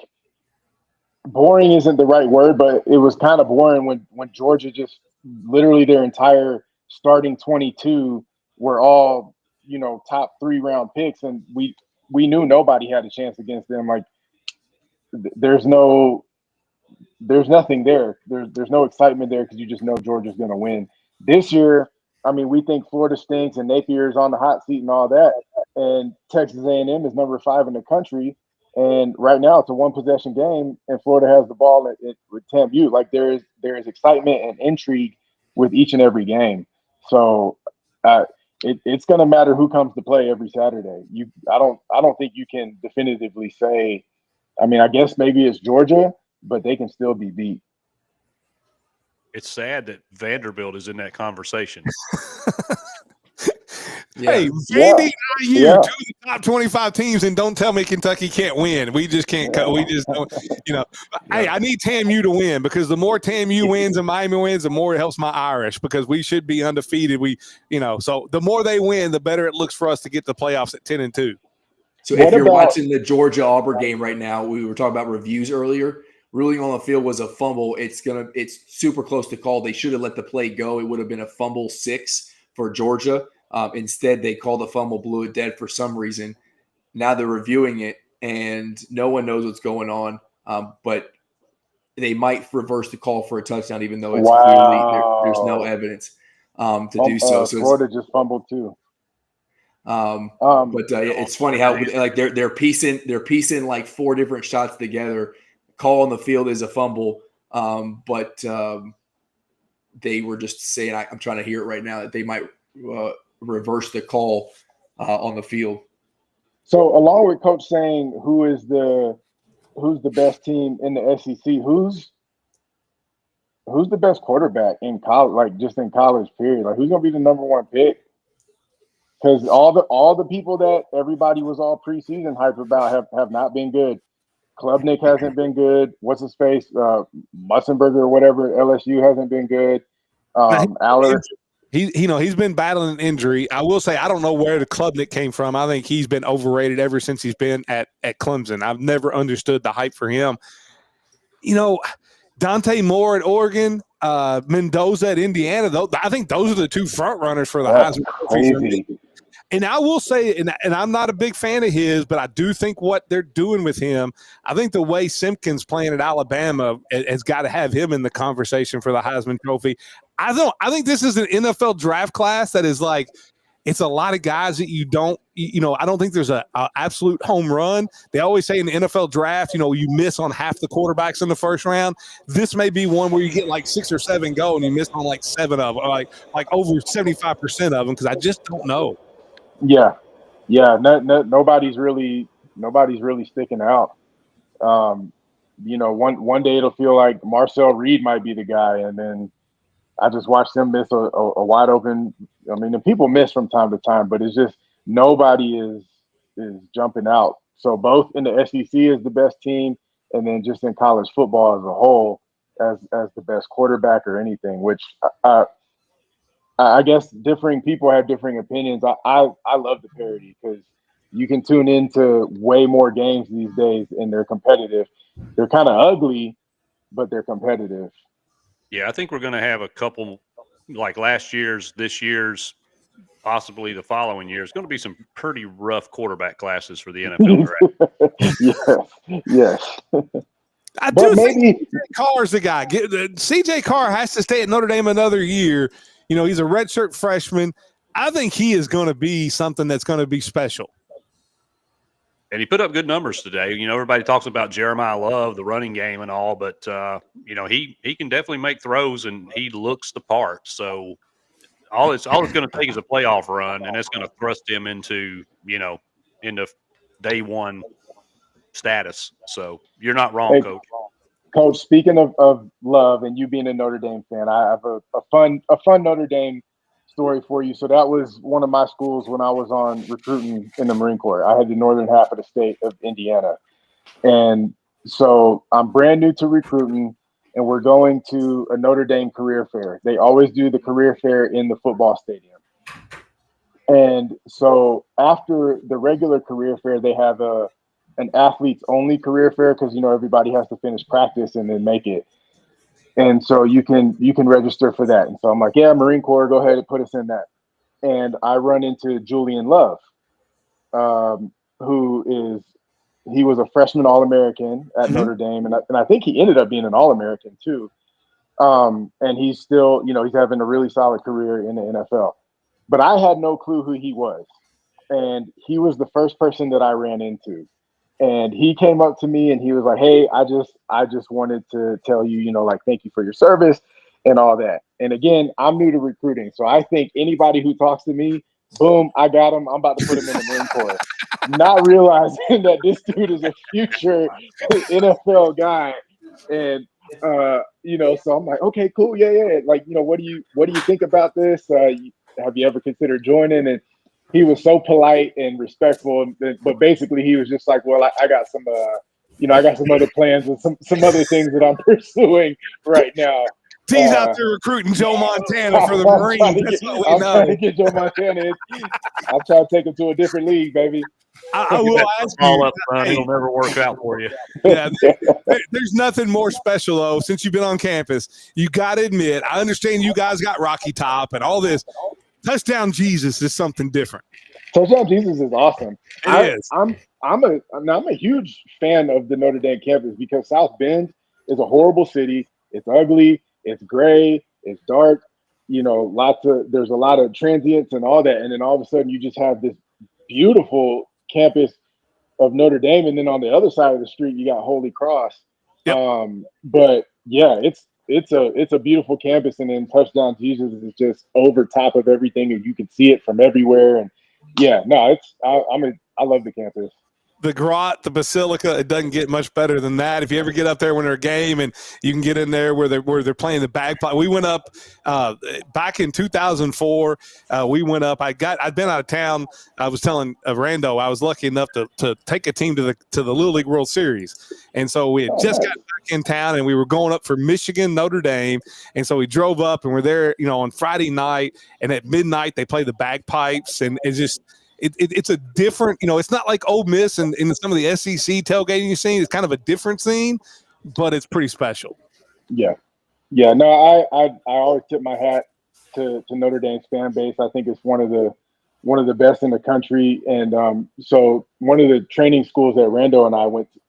boring isn't the right word, but it was kind of boring when Georgia just literally their entire starting 22 were all, top 3-round picks, and we knew nobody had a chance against them. Like, there's nothing there. There's no excitement there because you just know Georgia's going to win. This year, I mean, we think Florida stinks and Napier's on the hot seat and all that. And Texas A&M is number 5 in the country. And right now it's a one-possession game, and Florida has the ball with TAMU. Like, there is excitement and intrigue with each and every game. So it's going to matter who comes to play every Saturday. I don't think you can definitively say. I mean, I guess maybe it's Georgia, but they can still be beat. It's sad that Vanderbilt is in that conversation. Hey, Vandy, IU, 2 of the top 25 teams, and don't tell me Kentucky can't win. We just can't. We just don't. Hey, I need TAMU to win, because the more TAMU wins and Miami wins, the more it helps my Irish, because we should be undefeated. So the more they win, the better it looks for us to get the playoffs at 10-2. So if you're watching the Georgia-Auburn game right now, we were talking about reviews earlier. Ruling on the field was a fumble. It's super close to call. They should have let the play go. It would have been a fumble 6 for Georgia. Instead, they called the fumble, blew it dead for some reason. Now they're reviewing it, and no one knows what's going on. But they might reverse the call for a touchdown, even though it's clearly there's no evidence to do so. So Florida just fumbled too. It's funny how like they're piecing like 4 different shots together. Call on the field is a fumble, but they were just saying, I'm trying to hear it right now, that they might reverse the call on the field. So along with Coach saying who's the best team in the SEC, who's the best quarterback in college, like just in college period? Like, who's going to be the number 1 pick? Because all the people that everybody was all preseason hype about have not been good. Klubnik hasn't been good. What's his face? Mussenberger or whatever. LSU hasn't been good. Aller. He's been battling an injury. I will say, I don't know where the Klubnik came from. I think he's been overrated ever since he's been at Clemson. I've never understood the hype for him. Dante Moore at Oregon, Mendoza at Indiana. Though I think those are the two front runners for the That's Heisman Trophy for me. crazy. And I will say, and I'm not a big fan of his, but I do think what they're doing with him, I think the way Simpkins playing at Alabama has got to have him in the conversation for the Heisman Trophy. I think this is an NFL draft class that is like, it's a lot of guys that you don't, I don't think there's a absolute home run. They always say in the NFL draft, you miss on half the quarterbacks in the first round. This may be one where you get like 6 or 7 go and you miss on like 7 of them, like over 75% of them, because I just don't know. Yeah. Nobody's really sticking out. One day it'll feel like Marcel Reed might be the guy, and then I just watched them miss a wide open. I mean, the people miss from time to time, but it's just nobody is jumping out. So both in the SEC is the best team, and then just in college football as a whole as the best quarterback or anything, which I guess differing people have differing opinions. I love the parity because you can tune into way more games these days and they're competitive. They're kind of ugly, but they're competitive. Yeah, I think we're going to have a couple like last year's, this year's, possibly the following year. It's going to be some pretty rough quarterback classes for the NFL draft. Yes. I do think CJ Carr's the guy. CJ Carr has to stay at Notre Dame another year. He's a redshirt freshman. I think he is going to be something that's going to be special. And he put up good numbers today. Everybody talks about Jeremiah Love, the running game and all, but, he can definitely make throws and he looks the part. So all it's going to take is a playoff run, and that's going to thrust him into day one status. So you're not wrong, Coach. Coach, speaking of Love and you being a Notre Dame fan, I have a fun Notre Dame story for you. So that was one of my schools when I was on recruiting in the Marine Corps. I had the northern half of the state of Indiana. And so I'm brand new to recruiting, and we're going to a Notre Dame career fair. They always do the career fair in the football stadium. And so after the regular career fair, they have an athletes only career fair because everybody has to finish practice and then make it. And so you can register for that. And so I'm like, yeah, Marine Corps, go ahead and put us in that. And I run into Julian Love, he was a freshman All-American at Notre Dame. And I think he ended up being an All-American too. And he's still, he's having a really solid career in the NFL. But I had no clue who he was. And he was the first person that I ran into. And he came up to me and he was like, hey, I just wanted to tell you, thank you for your service and all that. And again, I'm new to recruiting. So I think anybody who talks to me, boom, I got him. I'm about to put him in the Marine Corps. Not realizing that this dude is a future NFL guy. And, so I'm like, okay, cool. Yeah. Like, what do you think about this? Have you ever considered joining? And he was so polite and respectful, but basically he was just like, well, I got some, I got some other plans and some other things that I'm pursuing right now. He's out there recruiting Joe Montana for the Marines. I'm trying to get Joe Montana. I'm trying to take him to a different league, baby. I will ask you. It'll never work out for you. Yeah, there's nothing more special, though, since you've been on campus. You got to admit, I understand you guys got Rocky Top and all this. Touchdown Jesus is something different. Touchdown Jesus is awesome. It is. I'm a huge fan of the Notre Dame campus because South Bend is a horrible city. It's ugly. It's gray. It's dark. There's a lot of transients and all that. And then all of a sudden you just have this beautiful campus of Notre Dame. And then on the other side of the street, you got Holy Cross. Yep. But yeah, it's a beautiful campus. And then Touchdown Jesus is just over top of everything, and you can see it from everywhere. And yeah, no, I love the campus. The Grot, the Basilica, it doesn't get much better than that. If you ever get up there when they're a game and you can get in there where they're playing the bagpipe. We went up back in 2004. We went up. I'd been out of town. I was telling Rando I was lucky enough to take a team to the Little League World Series, and so we had just got back in town and we were going up for Michigan, Notre Dame, and so we drove up and we're there, on Friday night, and at midnight they play the bagpipes, and it's just. It's a different, it's not like Ole Miss and in some of the SEC tailgating you've seen. It's kind of a different scene, but it's pretty special. Yeah. Yeah, no, I always tip my hat to Notre Dame's fan base. I think it's one of the best in the country. And so one of the training schools that Rando and I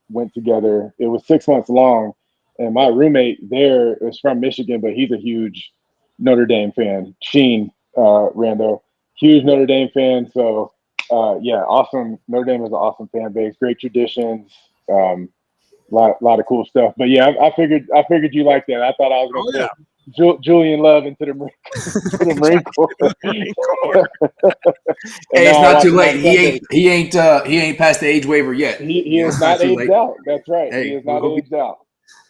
went together, it was 6 months long. And my roommate there is from Michigan, but he's a huge Notre Dame fan. Sheen Rando, huge Notre Dame fan. So yeah, awesome. Notre Dame is an awesome fan base, great traditions. Lot of cool stuff. But yeah, I figured you like that. I thought I was going to put Julian Love into the Marine Corps. Hey, it's not too late. He ain't passed the age waiver yet. He is not aged out. That's right. Hey, he is not aged out.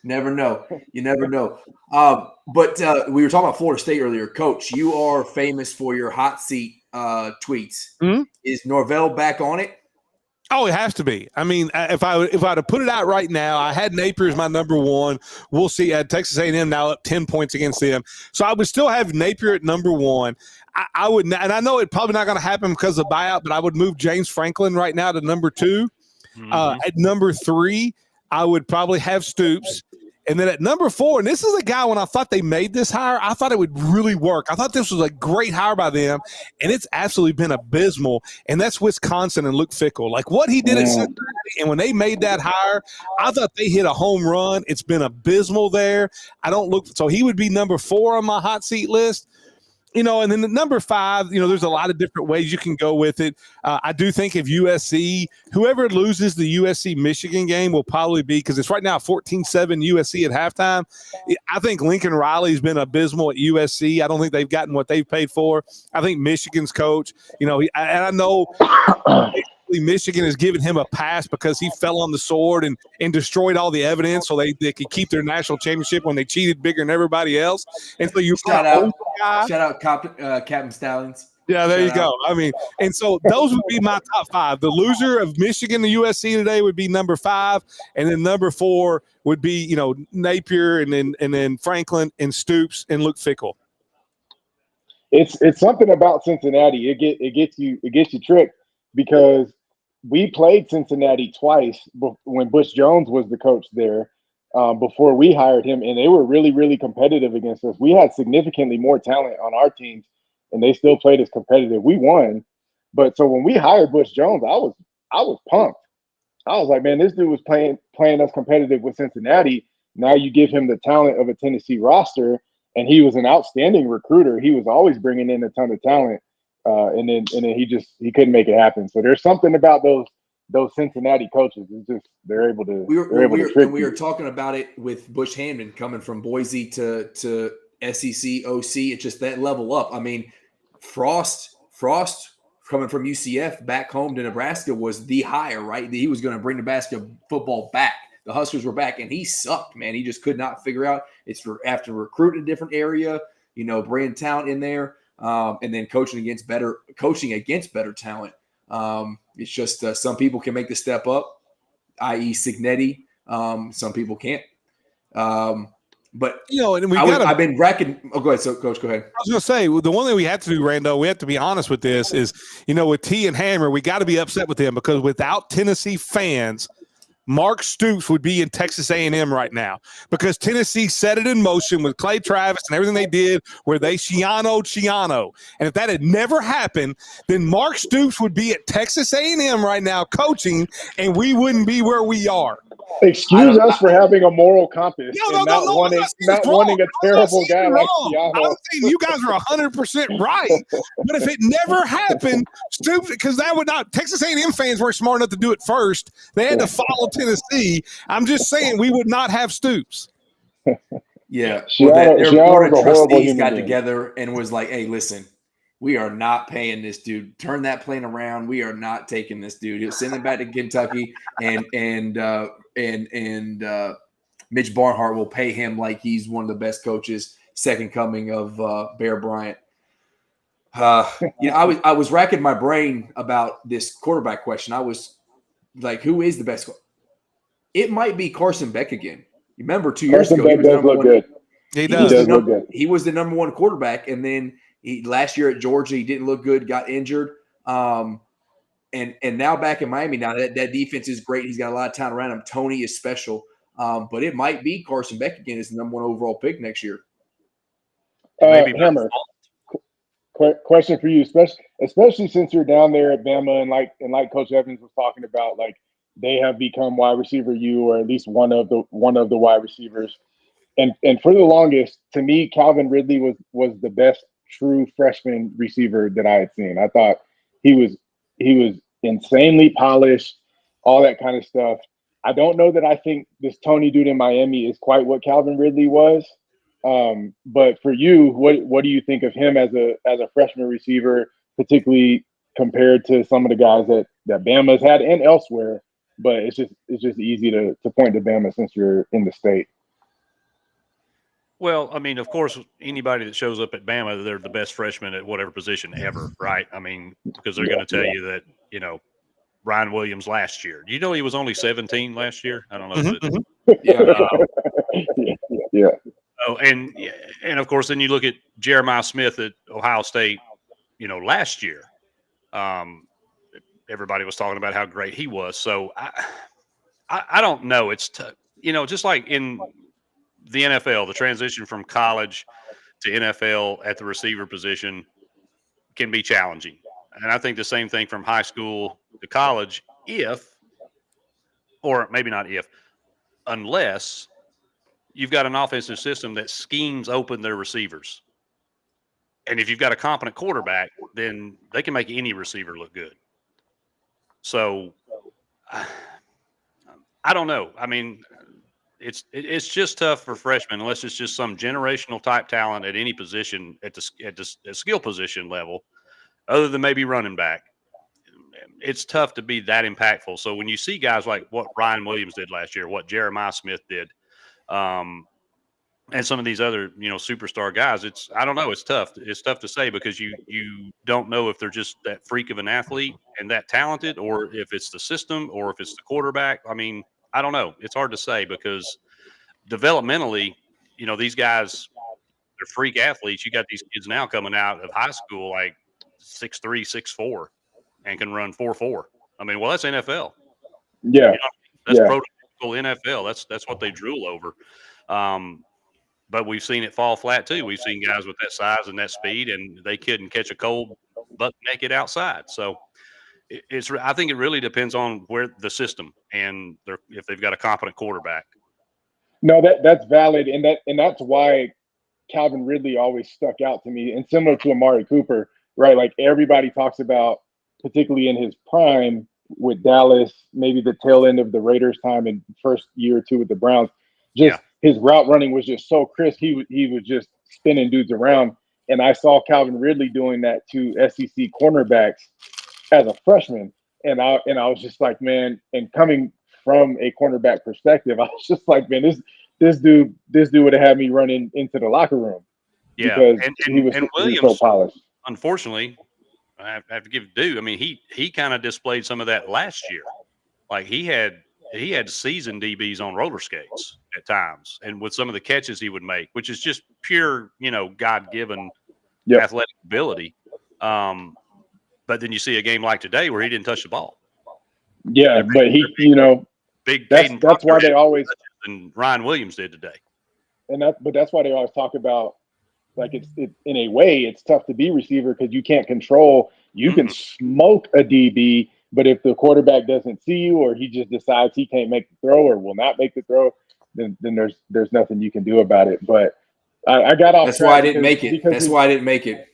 Never know. You never know. But we were talking about Florida State earlier. Coach, you are famous for your hot seat tweets. Mm-hmm. Is Norvell back on it? Oh, it has to be. I mean, if I were to put it out right now, I had Napier as my number one. We'll see. At Texas A&M now up 10 points against them, so I would still have Napier at number one. I would, and I know it's probably not going to happen because of buyout, but I would move James Franklin right now to number two. Mm-hmm. At number three, I would probably have Stoops. And then at number four, and this is a guy when I thought they made this hire, I thought it would really work. I thought this was a great hire by them, and it's absolutely been abysmal. And that's Wisconsin and Luke Fickell. Like what he did at Cincinnati, and when they made that hire, I thought they hit a home run. It's been abysmal there. So he would be number four on my hot seat list. And then the number five, there's a lot of different ways you can go with it. I do think if USC, whoever loses the USC-Michigan game will probably be, because it's right now 14-7 USC at halftime. I think Lincoln Riley's been abysmal at USC. I don't think they've gotten what they've paid for. I think Michigan's coach, and I know Michigan has given him a pass because he fell on the sword and destroyed all the evidence so they could keep their national championship when they cheated bigger than everybody else. And so you shout out Captain Stallions. Yeah, there you go. I mean, and so those would be my top five. The loser of Michigan to USC today would be number five, and then number four would be Napier, and then Franklin and Stoops and Luke Fickell. It's something about Cincinnati. It gets you tricked because we played Cincinnati twice when Butch Jones was the coach there before we hired him, and they were really, really competitive against us. We had significantly more talent on our teams, and they still played as competitive. We won, but so when we hired Butch Jones, I was pumped. I was like, man, this dude was playing us competitive with Cincinnati. Now you give him the talent of a Tennessee roster, and he was an outstanding recruiter. He was always bringing in a ton of talent. And then he couldn't make it happen. So there's something about those Cincinnati coaches. It's just they're able to. We were talking about it with Bush Hamden coming from Boise to SEC OC. It's just that level up. I mean, Frost coming from UCF back home to Nebraska was the hire, right? He was going to bring Nebraska football back. The Huskers were back, and he sucked, man. He just could not figure out. It's after recruit in a different area, bringing talent in there. And then coaching against better talent. It's just some people can make the step up, i.e. Signetti. Some people can't. But and I've been racking. Oh, go ahead. So, Coach, go ahead. I was going to say the one thing we have to do, Rando, we have to be honest with this is, with T and Hammer, we got to be upset with them because without Tennessee fans, Mark Stoops would be in Texas A&M right now because Tennessee set it in motion with Clay Travis and everything they did where they Chiano. And if that had never happened, then Mark Stoops would be at Texas A&M right now coaching, and we wouldn't be where we are. Excuse us for having a moral compass and not wanting a terrible guy like Chiano. I'm saying you guys are 100% right, but if it never happened, Stoops, because that would not. Texas A&M fans weren't smart enough to do it first. They had to follow Tennessee. I'm just saying we would not have Stoops. Yeah, their board of trustees got together and was like, "Hey, listen, we are not paying this dude. Turn that plane around. We are not taking this dude. He'll send him back to Kentucky, and Mitch Barnhart will pay him like he's one of the best coaches, second coming of Bear Bryant." I was racking my brain about this quarterback question. I was like, who is the best? It might be Carson Beck again. Remember 2 years ago, he was number one. Good. He was the number one quarterback, and then last year at Georgia, he didn't look good, got injured. And now back in Miami, now that defense is great. He's got a lot of talent around him. Tony is special. But it might be Carson Beck again as the number 1 overall pick next year. Maybe Hammer. Question for you, especially since you're down there at Bama, and like Coach Evans was talking about, like they have become wide receiver U, or at least one of the wide receivers. And for the longest, to me, Calvin Ridley was the best true freshman receiver that I had seen. I thought he was insanely polished, all that kind of stuff. I don't know that I think this Tony dude in Miami is quite what Calvin Ridley was. But for you, what do you think of him as a freshman receiver, particularly compared to some of the guys that Bama's had and elsewhere? But it's just easy to point to Bama since you're in the state. Well, I mean, of course, anybody that shows up at Bama, they're the best freshman at whatever position ever, right? I mean, because they're going to tell you that, Ryan Williams last year. Do you know he was only 17 last year? I don't know. Yeah. Oh, and of course, then you look at Jeremiah Smith at Ohio State, last year. Everybody was talking about how great he was. So I don't know. It's just like in the NFL, the transition from college to NFL at the receiver position can be challenging. And I think the same thing from high school to college, unless you've got an offensive system that schemes open their receivers. And if you've got a competent quarterback, then they can make any receiver look good. So I don't know. I mean, it's just tough for freshmen unless it's just some generational type talent at any position at the skill position level, other than maybe running back. It's tough to be that impactful. So when you see guys like what Ryan Williams did last year, what Jeremiah Smith did, and some of these other, superstar guys, I don't know. It's tough. It's tough to say because you don't know if they're just that freak of an athlete and that talented, or if it's the system, or if it's the quarterback. I mean, I don't know. It's hard to say because developmentally, these guys, they're freak athletes. You got these kids now coming out of high school like 6'3", 6'4", and can run 4.4. I mean, well, that's NFL. Yeah, that's prototypical NFL. That's what they drool over. But we've seen it fall flat too. We've seen guys with that size and that speed, and they couldn't catch a cold butt naked outside. So I think it really depends on where the system and if they've got a competent quarterback. No, that's valid, and that's why Calvin Ridley always stuck out to me. And similar to Amari Cooper, right? Like everybody talks about, particularly in his prime with Dallas, maybe the tail end of the Raiders' time and first year or two with the Browns. His route running was just so crisp. He was just spinning dudes around. And I saw Calvin Ridley doing that to SEC cornerbacks as a freshman. And I was just like, man, and coming from a cornerback perspective, I was just like, man, this dude would have had me running into the locker room. Yeah. Because he was so polished. Unfortunately, I have to give due. I mean, he kind of displayed some of that last year. Like he had seasoned DBs on roller skates at times, and with some of the catches he would make, which is just pure, God-given athletic ability. But then you see a game like today where he didn't touch the ball. Yeah, but big. That's why they always and Ryan Williams did today. But that's why they always talk about, like, it's in a way it's tough to be receiver because you can't control. You can smoke a DB. But if the quarterback doesn't see you, or he just decides he can't make the throw or will not make the throw, then there's nothing you can do about it. But I got off. That's why I didn't make it. That's why I didn't make it.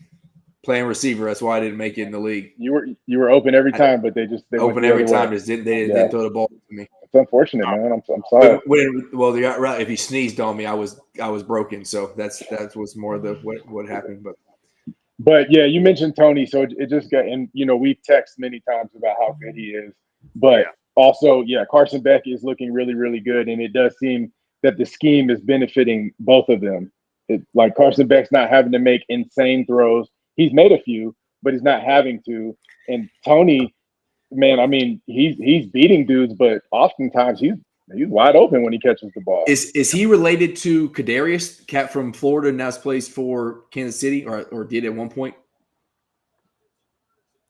Playing receiver. That's why I didn't make it in the league. You were open every time, but they open every time. Just they didn't throw the ball to me. It's unfortunate, man. I'm sorry. Well, you're right. If he sneezed on me, I was broken. So that was more of what happened. But yeah, you mentioned Tony, so it just got, and we've texted many times about how good he is. But also, Carson Beck is looking really, really good, and it does seem that the scheme is benefiting both of them. Like Carson Beck's not having to make insane throws. He's made a few, but he's not having to. And Tony, man, I mean, he's beating dudes, but oftentimes he's wide open when he catches the ball. Is he related to Kadarius, cat from Florida, now plays for Kansas City, or did at one point?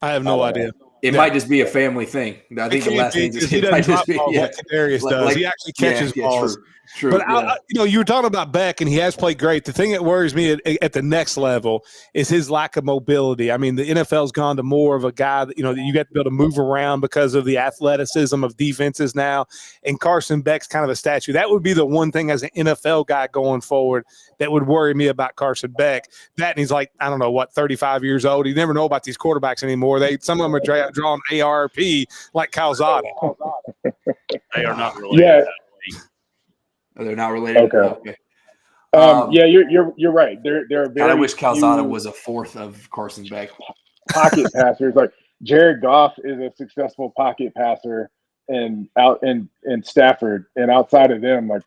I have no idea. It might just be a family thing. I think the last thing he might doesn't just be drop balls like Kadarius does. He actually catches balls. True. But you're talking about Beck, and he has played great. The thing that worries me at the next level is his lack of mobility. I mean, the NFL's gone to more of a guy that that you got to be able to move around because of the athleticism of defenses now. And Carson Beck's kind of a statue. That would be the one thing as an NFL guy going forward that would worry me about Carson Beck. That, and he's like, I don't know what, 35 years old. You never know about these quarterbacks anymore. Some of them are drawing ARP like Calzada. They are not related. Yeah. Oh, they're not related. Okay. Yeah, you're right. They're very. I wish Calzada was a fourth of Carson Beck. Pocket passers, like Jared Goff is a successful pocket passer, and out in Stafford, and outside of them, like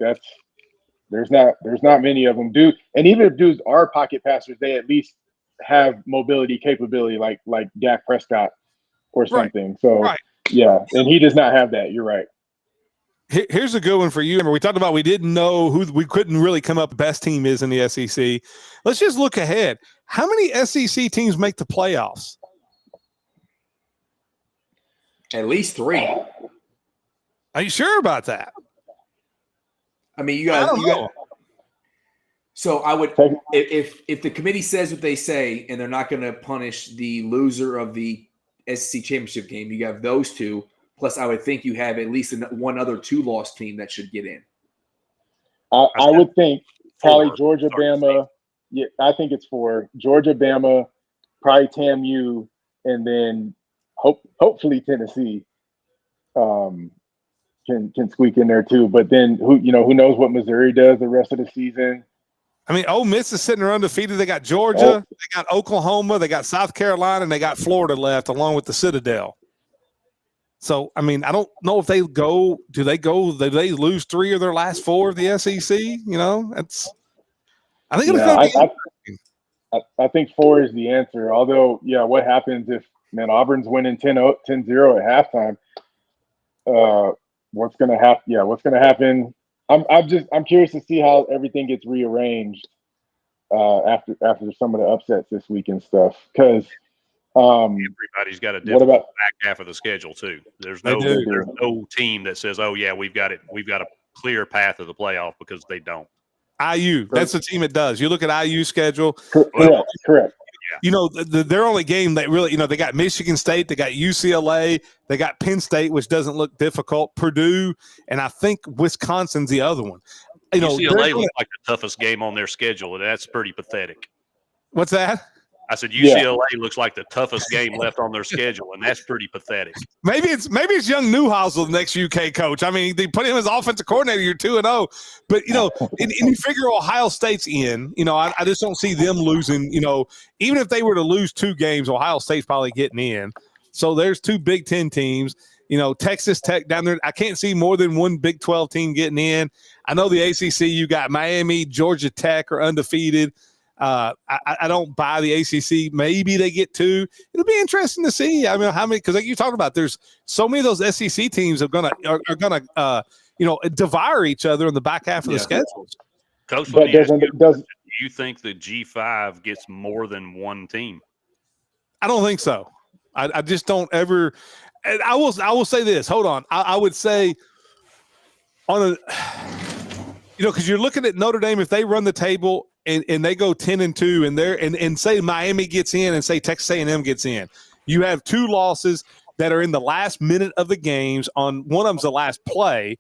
there's not many of them. And even if dudes are pocket passers, they at least have mobility capability, like Dak Prescott or something. Right. So yeah, and he does not have that. You're right. Here's a good one for you. Remember, we talked about we didn't know who we couldn't really come up best team is in the SEC. Let's just look ahead. How many SEC teams make the playoffs? At least 3. Are you sure about that? I mean, you got. So I would, if the committee says what they say, and they're not going to punish the loser of the SEC championship game, you have those 2. Plus, I would think you have at least one other 2-loss team that should get in. I would think probably Georgia, Bama. Yeah, I think it's 4. Georgia, Bama, probably TAMU, and then hopefully Tennessee can squeak in there too. But then who knows what Missouri does the rest of the season. I mean, Ole Miss is sitting there undefeated. They got Georgia, they got Oklahoma, they got South Carolina, and they got Florida left along with the Citadel. So, I mean, I don't know if they go. Do they lose 3 of their last 4 of the SEC? I think I think 4 is the answer. Although, what happens if Auburn's winning 10-0 at halftime? What's going to happen? Yeah, what's going to happen? I'm curious to see how everything gets rearranged after some of the upsets this week and stuff. Because everybody's got a difficult back half of the schedule too. There's no team that says, "Oh yeah, we've got a clear path to the playoff," because they don't. IU, that's the team that does. You look at IU schedule. Correct. Their only game that really, they got Michigan State, they got UCLA, they got Penn State, which doesn't look difficult, Purdue, and I think Wisconsin's the other one. UCLA looks like the toughest game on their schedule, and that's pretty pathetic. What's that? I said UCLA looks like the toughest game left on their schedule, and that's pretty pathetic. Maybe it's young Newhouse, the next UK coach. I mean, they put him as offensive coordinator. You're 2-0, but and you figure Ohio State's in. I just don't see them losing. Even if they were to lose 2 games, Ohio State's probably getting in. So there's 2 Big Ten teams. Texas Tech down there. I can't see more than 1 Big 12 team getting in. I know the ACC. You got Miami, Georgia Tech are undefeated. I don't buy the ACC. Maybe they get 2. It'll be interesting to see. I mean, how many? Because like you talked about, there's so many of those SEC teams are gonna devour each other in the back half of the schedules. Coach, do you think the G5 gets more than 1 team? I don't think so. I just don't ever. I will say this. Hold on. I would say on because you're looking at Notre Dame, if they run the table and they go 10-2 and say Miami gets in and say Texas A&M gets in, you have 2 losses that are in the last minute of the games. On one of them's the last play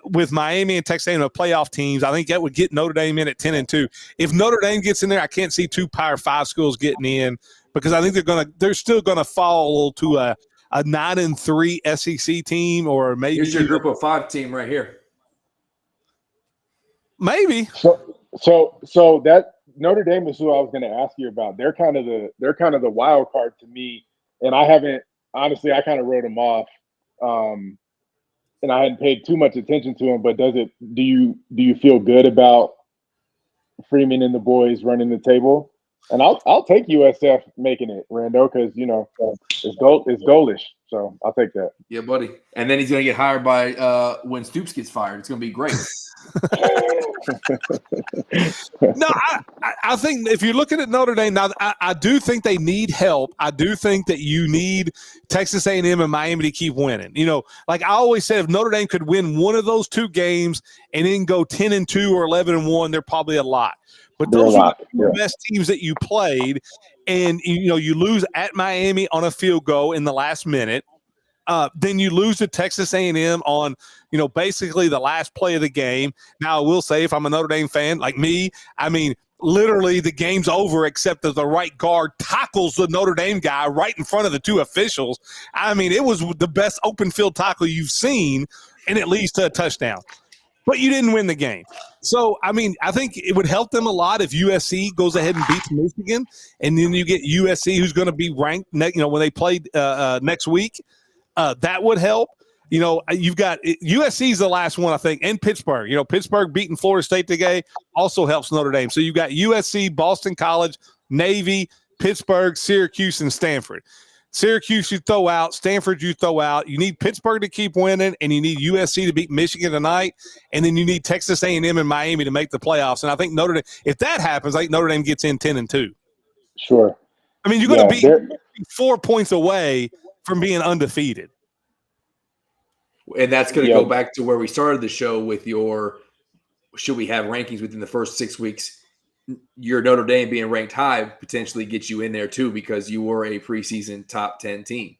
with Miami and Texas A&M playoff teams. I think that would get Notre Dame in at 10-2. If Notre Dame gets in there, I can't see 2 Power 5 schools getting in because I think they're still gonna fall to a 9-3 SEC team or maybe here's your group of 5 team right here. Maybe. So that Notre Dame is who I was going to ask you about. They're kind of the wild card to me, and I kind of wrote them off, and I hadn't paid too much attention to them. But do you feel good about Freeman and the boys running the table? And I'll take USF making it, Rando, because it's goalish. So I'll take that. Yeah, buddy. And then he's going to get hired by when Stoops gets fired. It's going to be great. No, I think if you're looking at Notre Dame now, I do think they need help. I do think that you need Texas A&M and Miami to keep winning. You know, like I always said, if Notre Dame could win one of those two games and then go 10-2 or 11-1, they're probably a lot. But those are the best teams that you played, and you know you lose at Miami on a field goal in the last minute. Then you lose to Texas A&M on, you know, basically the last play of the game. Now, I will say, if I'm a Notre Dame fan like me, I mean, literally the game's over except that the right guard tackles the Notre Dame guy right in front of the two officials. I mean, it was the best open field tackle you've seen, and it leads to a touchdown. But you didn't win the game. So, I mean, I think it would help them a lot if USC goes ahead and beats Michigan, and then you get USC, who's going to be ranked, you know, when they play next week. That would help. You know, you've got USC's the last one, I think, and Pittsburgh. You know, Pittsburgh beating Florida State today also helps Notre Dame. So you've got USC, Boston College, Navy, Pittsburgh, Syracuse, and Stanford. Syracuse you throw out, Stanford you throw out. You need Pittsburgh to keep winning, and you need USC to beat Michigan tonight, and then you need Texas A&M and Miami to make the playoffs. And I think Notre Dame, if that happens, I think Notre Dame gets in 10-2. Sure. I mean, you're going to be 4 points away from being undefeated. And that's going to go back to where we started the show with your should we have rankings within the first 6 weeks. Your Notre Dame being ranked high potentially gets you in there too because you were a preseason top 10 team.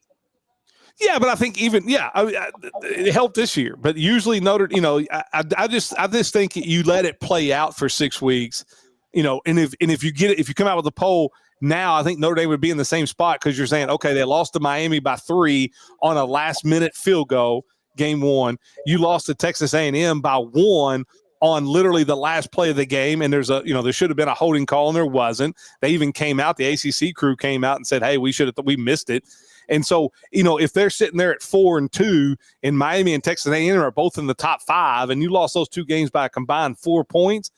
Yeah, but I think it helped this year. But usually I just think you let it play out for 6 weeks, you know, and if you come out with a poll now, I think Notre Dame would be in the same spot because you're saying, okay, they lost to Miami by 3 on a last-minute field goal, game 1. You lost to Texas A&M by 1 on literally the last play of the game, and there should have been a holding call, and there wasn't. They even came out, the ACC crew came out and said, hey, we missed it. And so, you know, if they're sitting there at 4-2, and Miami and Texas A&M are both in the top 5, and you lost those 2 games by a combined 4 points,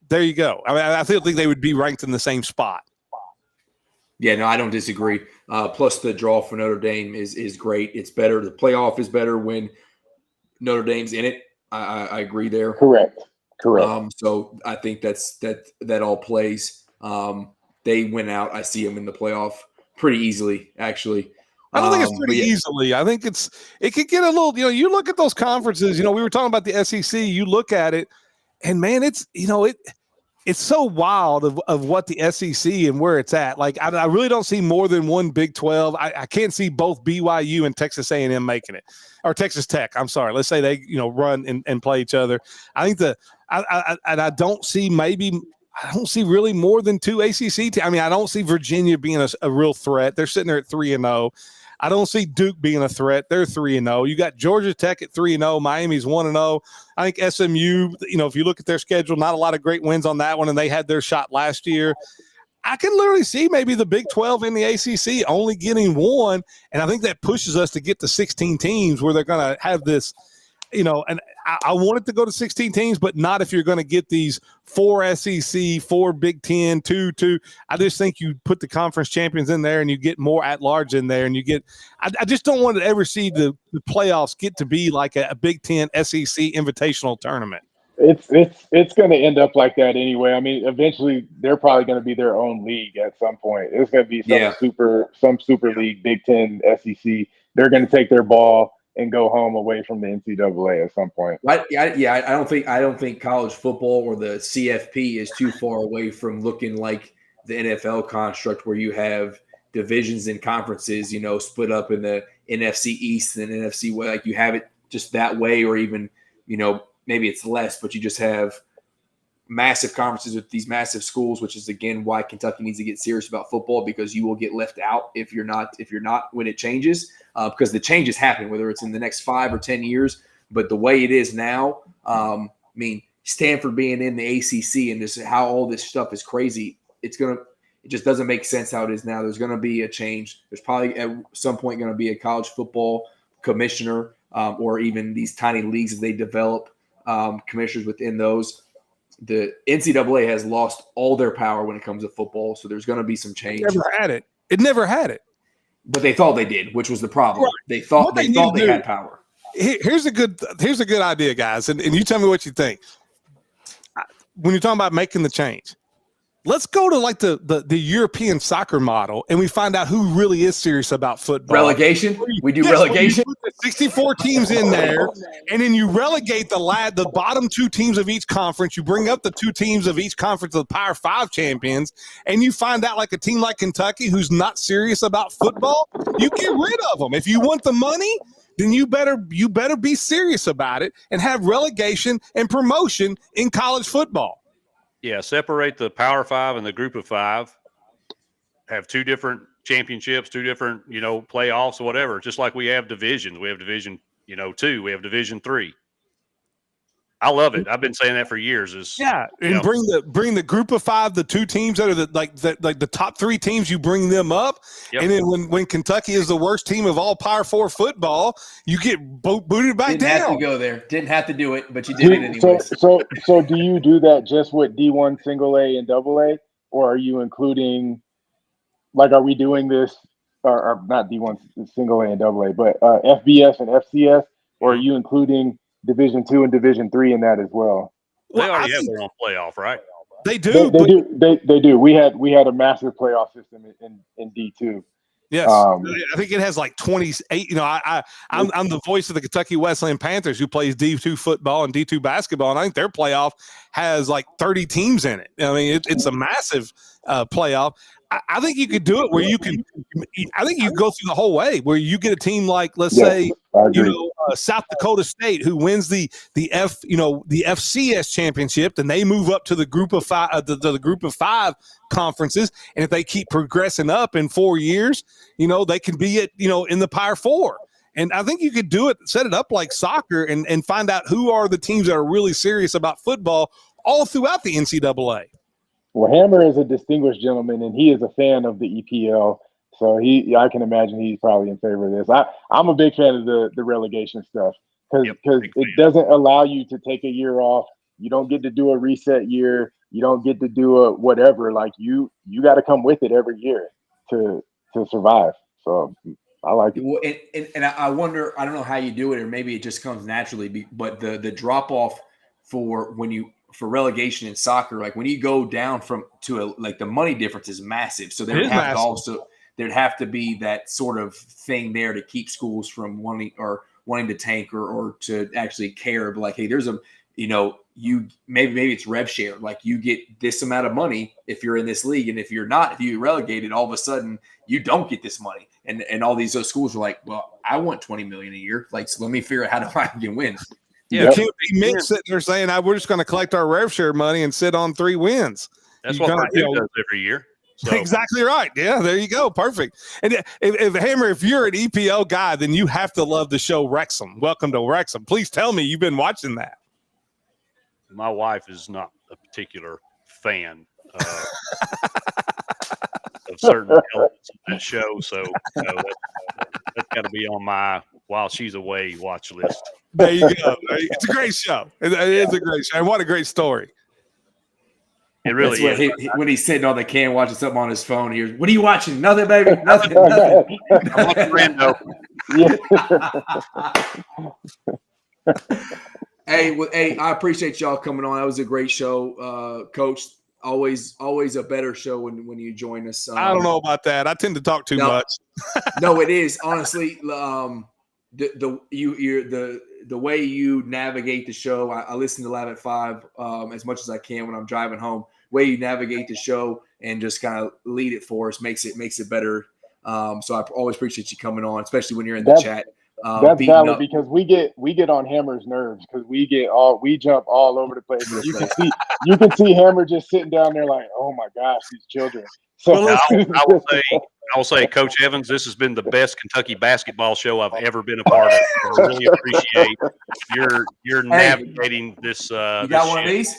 there you go. I mean, I still think they would be ranked in the same spot. Yeah, no, I don't disagree. Plus, the draw for Notre Dame is great. It's better. The playoff is better when Notre Dame's in it. I agree there. Correct. So I think that all plays. They went out. I see them in the playoff pretty easily, actually. I don't think it's pretty easily. I think it could get a little. You know, you look at those conferences. You know, we were talking about the SEC. You look at it, and man, it's so wild of what the SEC and where it's at. Like, I really don't see more than one Big 12. I can't see both BYU and Texas A&M making it, or Texas Tech. I'm sorry. Let's say they, run and play each other. I think I don't see really more than 2 ACC teams. I mean, I don't see Virginia being a real threat. They're sitting there at 3-0. I don't see Duke being a threat. They're 3-0. You got Georgia Tech at 3-0. Miami's 1-0. I think SMU, if you look at their schedule, not a lot of great wins on that one, and they had their shot last year. I can literally see maybe the Big 12 and the ACC only getting 1, and I think that pushes us to get to 16 teams where they're going to have this, and I want it to go to 16 teams, but not if you're going to get these 4 SEC, 4 Big 10, 2. I just think you put the conference champions in there and you get more at large in there, and you get. I just don't want to ever see the playoffs get to be like a Big 10 SEC invitational tournament. It's going to end up like that anyway. I mean, eventually they're probably going to be their own league at some point. It's going to be some super league, Big 10, SEC. They're going to take their ball and go home away from the NCAA at some point. I don't think college football or the CFP is too far away from looking like the NFL construct where you have divisions and conferences, split up in the NFC East and NFC West. Like you have it just that way, or even, maybe it's less, but you just have massive conferences with these massive schools, which is again why Kentucky needs to get serious about football, because you will get left out if you're not when it changes, because the changes happen, whether it's in the next 5 or 10 years. But the way it is now, Stanford being in the ACC and just how all this stuff is crazy, it just doesn't make sense how it is now. There's going to be a change. There's probably at some point going to be a college football commissioner, or even these tiny leagues as they develop commissioners within those. The NCAA has lost all their power when it comes to football, so there's going to be some change. It never had it. But they thought they did, which was the problem. Right. They thought they had power. Here's a good idea, guys, and you tell me what you think. When you're talking about making the change, let's go to like the European soccer model, and we find out who really is serious about football. Relegation? We do relegation. You put the 64 teams in there, and then you relegate the bottom 2 teams of each conference. You bring up the 2 teams of each conference of the Power 5 champions, and you find out like a team like Kentucky who's not serious about football. You get rid of them. If you want the money, then you better be serious about it and have relegation and promotion in college football. Yeah, separate the Power 5 and the Group of 5. Have 2 different championships, 2 different, playoffs or whatever. Just like we have divisions. We have Division, 2. We have Division 3. I love it. I've been saying that for years. And bring the Group of 5, the 2 teams that are the top 3 teams. You bring them up, and then when Kentucky is the worst team of all Power 4 football, you get booted back down. Didn't have to go there. Didn't have to do it, but you did it anyways. So do you do that just with D1 single A and double A, or are you including? Like, are we doing this, or not D1 single A and double A, but FBS and FCS, or are you including Division 2 and Division 3 in that as well? They already have their own playoff, right? They do. They do. We had a massive playoff system in D2. Yes, I think it has like 28. I'm the voice of the Kentucky Wesleyan Panthers, who plays D2 football and D2 basketball, and I think their playoff has like 30 teams in it. I mean, it's a massive playoff. I think you could do it where you can. I think you go through the whole way where you get a team like, let's say, South Dakota State, who wins the FCS championship, and they move up to the Group of 5, the Group of 5 conferences, and if they keep progressing up in 4 years, they can be in the Power 4. And I think you could do it, set it up like soccer, and find out who are the teams that are really serious about football all throughout the NCAA. Well, Hammer is a distinguished gentleman, and he is a fan of the EPL. So I can imagine he's probably in favor of this. I'm a big fan of the relegation stuff because it doesn't allow you to take a year off. You don't get to do a reset year. You don't get to do a whatever. Like you got to come with it every year to survive. So I like it. Well, and I wonder, I don't know how you do it, or maybe it just comes naturally. But the drop off for relegation in soccer, like when you go down the money difference is massive. So there'd have to be that sort of thing there to keep schools from wanting to tank or to actually care. But like, hey, there's you maybe it's rev share. Like you get this amount of money if you're in this league, and if you're not, if you relegated, all of a sudden you don't get this money. And all these schools are like, well, I want $20 million a year. Like, so let me figure out how I can win. Yeah, you can't be Mick sitting there saying, we're just going to collect our rev share money and sit on 3 wins. That's what Purdue does every year. So. Exactly right. Yeah, there you go. Perfect. And if Hammer, if you're an EPL guy, then you have to love the show Wrexham. Welcome to Wrexham. Please tell me you've been watching that. My wife is not a particular fan of certain elements of that show, so that's got to be on my while she's away watch list. There you go. It's a great show. It is a great show. And what a great story. It really is. When he's sitting on the can watching something on his phone, he's, what are you watching? Nothing, baby. Nothing. Nothing. I'm watching Rando. Hey, I appreciate y'all coming on. That was a great show, Coach. Always a better show when you join us. I don't know about that. I tend to talk too much. No, it is honestly. The way you navigate the show, I listen to Live at 5 as much as I can when I'm driving home. Way you navigate the show and just kind of lead it for us makes it better. So I always appreciate you coming on, especially when you're in the chat. That's valid because we get on Hammer's nerves because we jump all over the place. You can see Hammer just sitting down there like, oh my gosh, these children. So I will say, Coach Evans, this has been the best Kentucky basketball show I've ever been a part of. I really appreciate your navigating this. You got one of these?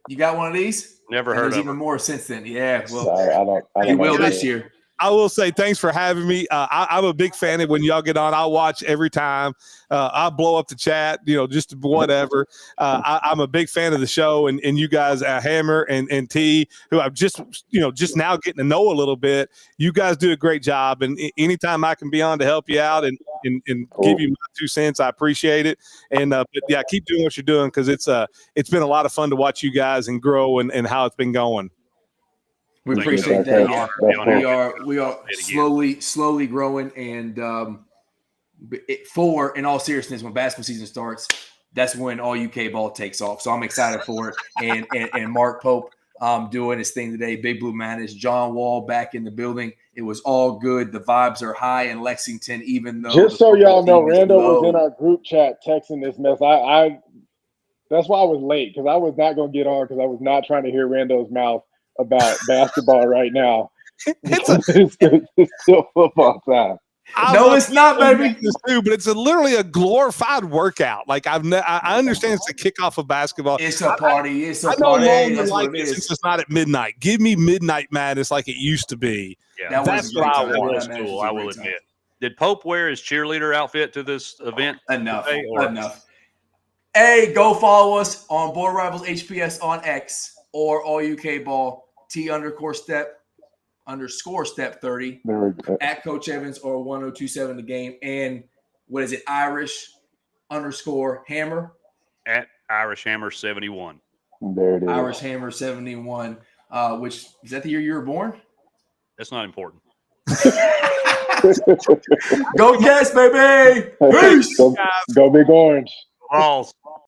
You got one of these? Never heard of it. Even more since then. Yeah. Well, sorry, I don't you will this year. I will say thanks for having me. I'm a big fan of when y'all get on. I'll watch every time. I'll blow up the chat, just whatever. I'm a big fan of the show, and you guys, Hammer and T, who I'm just now getting to know a little bit. You guys do a great job, and anytime I can be on to help you out and give you my 2 cents, I appreciate it. And but yeah, keep doing what you're doing, because it's been a lot of fun to watch you guys and grow and how it's been going. We appreciate that. Yeah, we are slowly growing, and in all seriousness, when basketball season starts, that's when all UK ball takes off. So I'm excited for it. And Mark Pope doing his thing today, Big Blue Madness. John Wall back in the building. It was all good. The vibes are high in Lexington, even though just so y'all know, Randall was in our group chat texting this mess. I that's why I was late, because I was not going to get on, because I was not trying to hear Randall's mouth about basketball right now. It's still football time. No, it's not, baby. Too, but it's literally a glorified workout. Like I understand it's a kickoff of basketball. It's a party. It's a party. That's what it is. Since it's not at midnight. Give me Midnight Madness like it used to be. Yeah, that's what I want. Cool, I will admit. Did Pope wear his cheerleader outfit to this event? Enough. Hey, go follow us on Board Rivals HPS on X or AllUKBall T_step_step30 at Coach Evans or 1027 the game. And what is it? Irish_Hammer at Irish Hammer 71. There it is. Irish Hammer 71. Which is that the year you were born? That's not important. Go Cats, baby! Peace! Go Big Orange. Balls.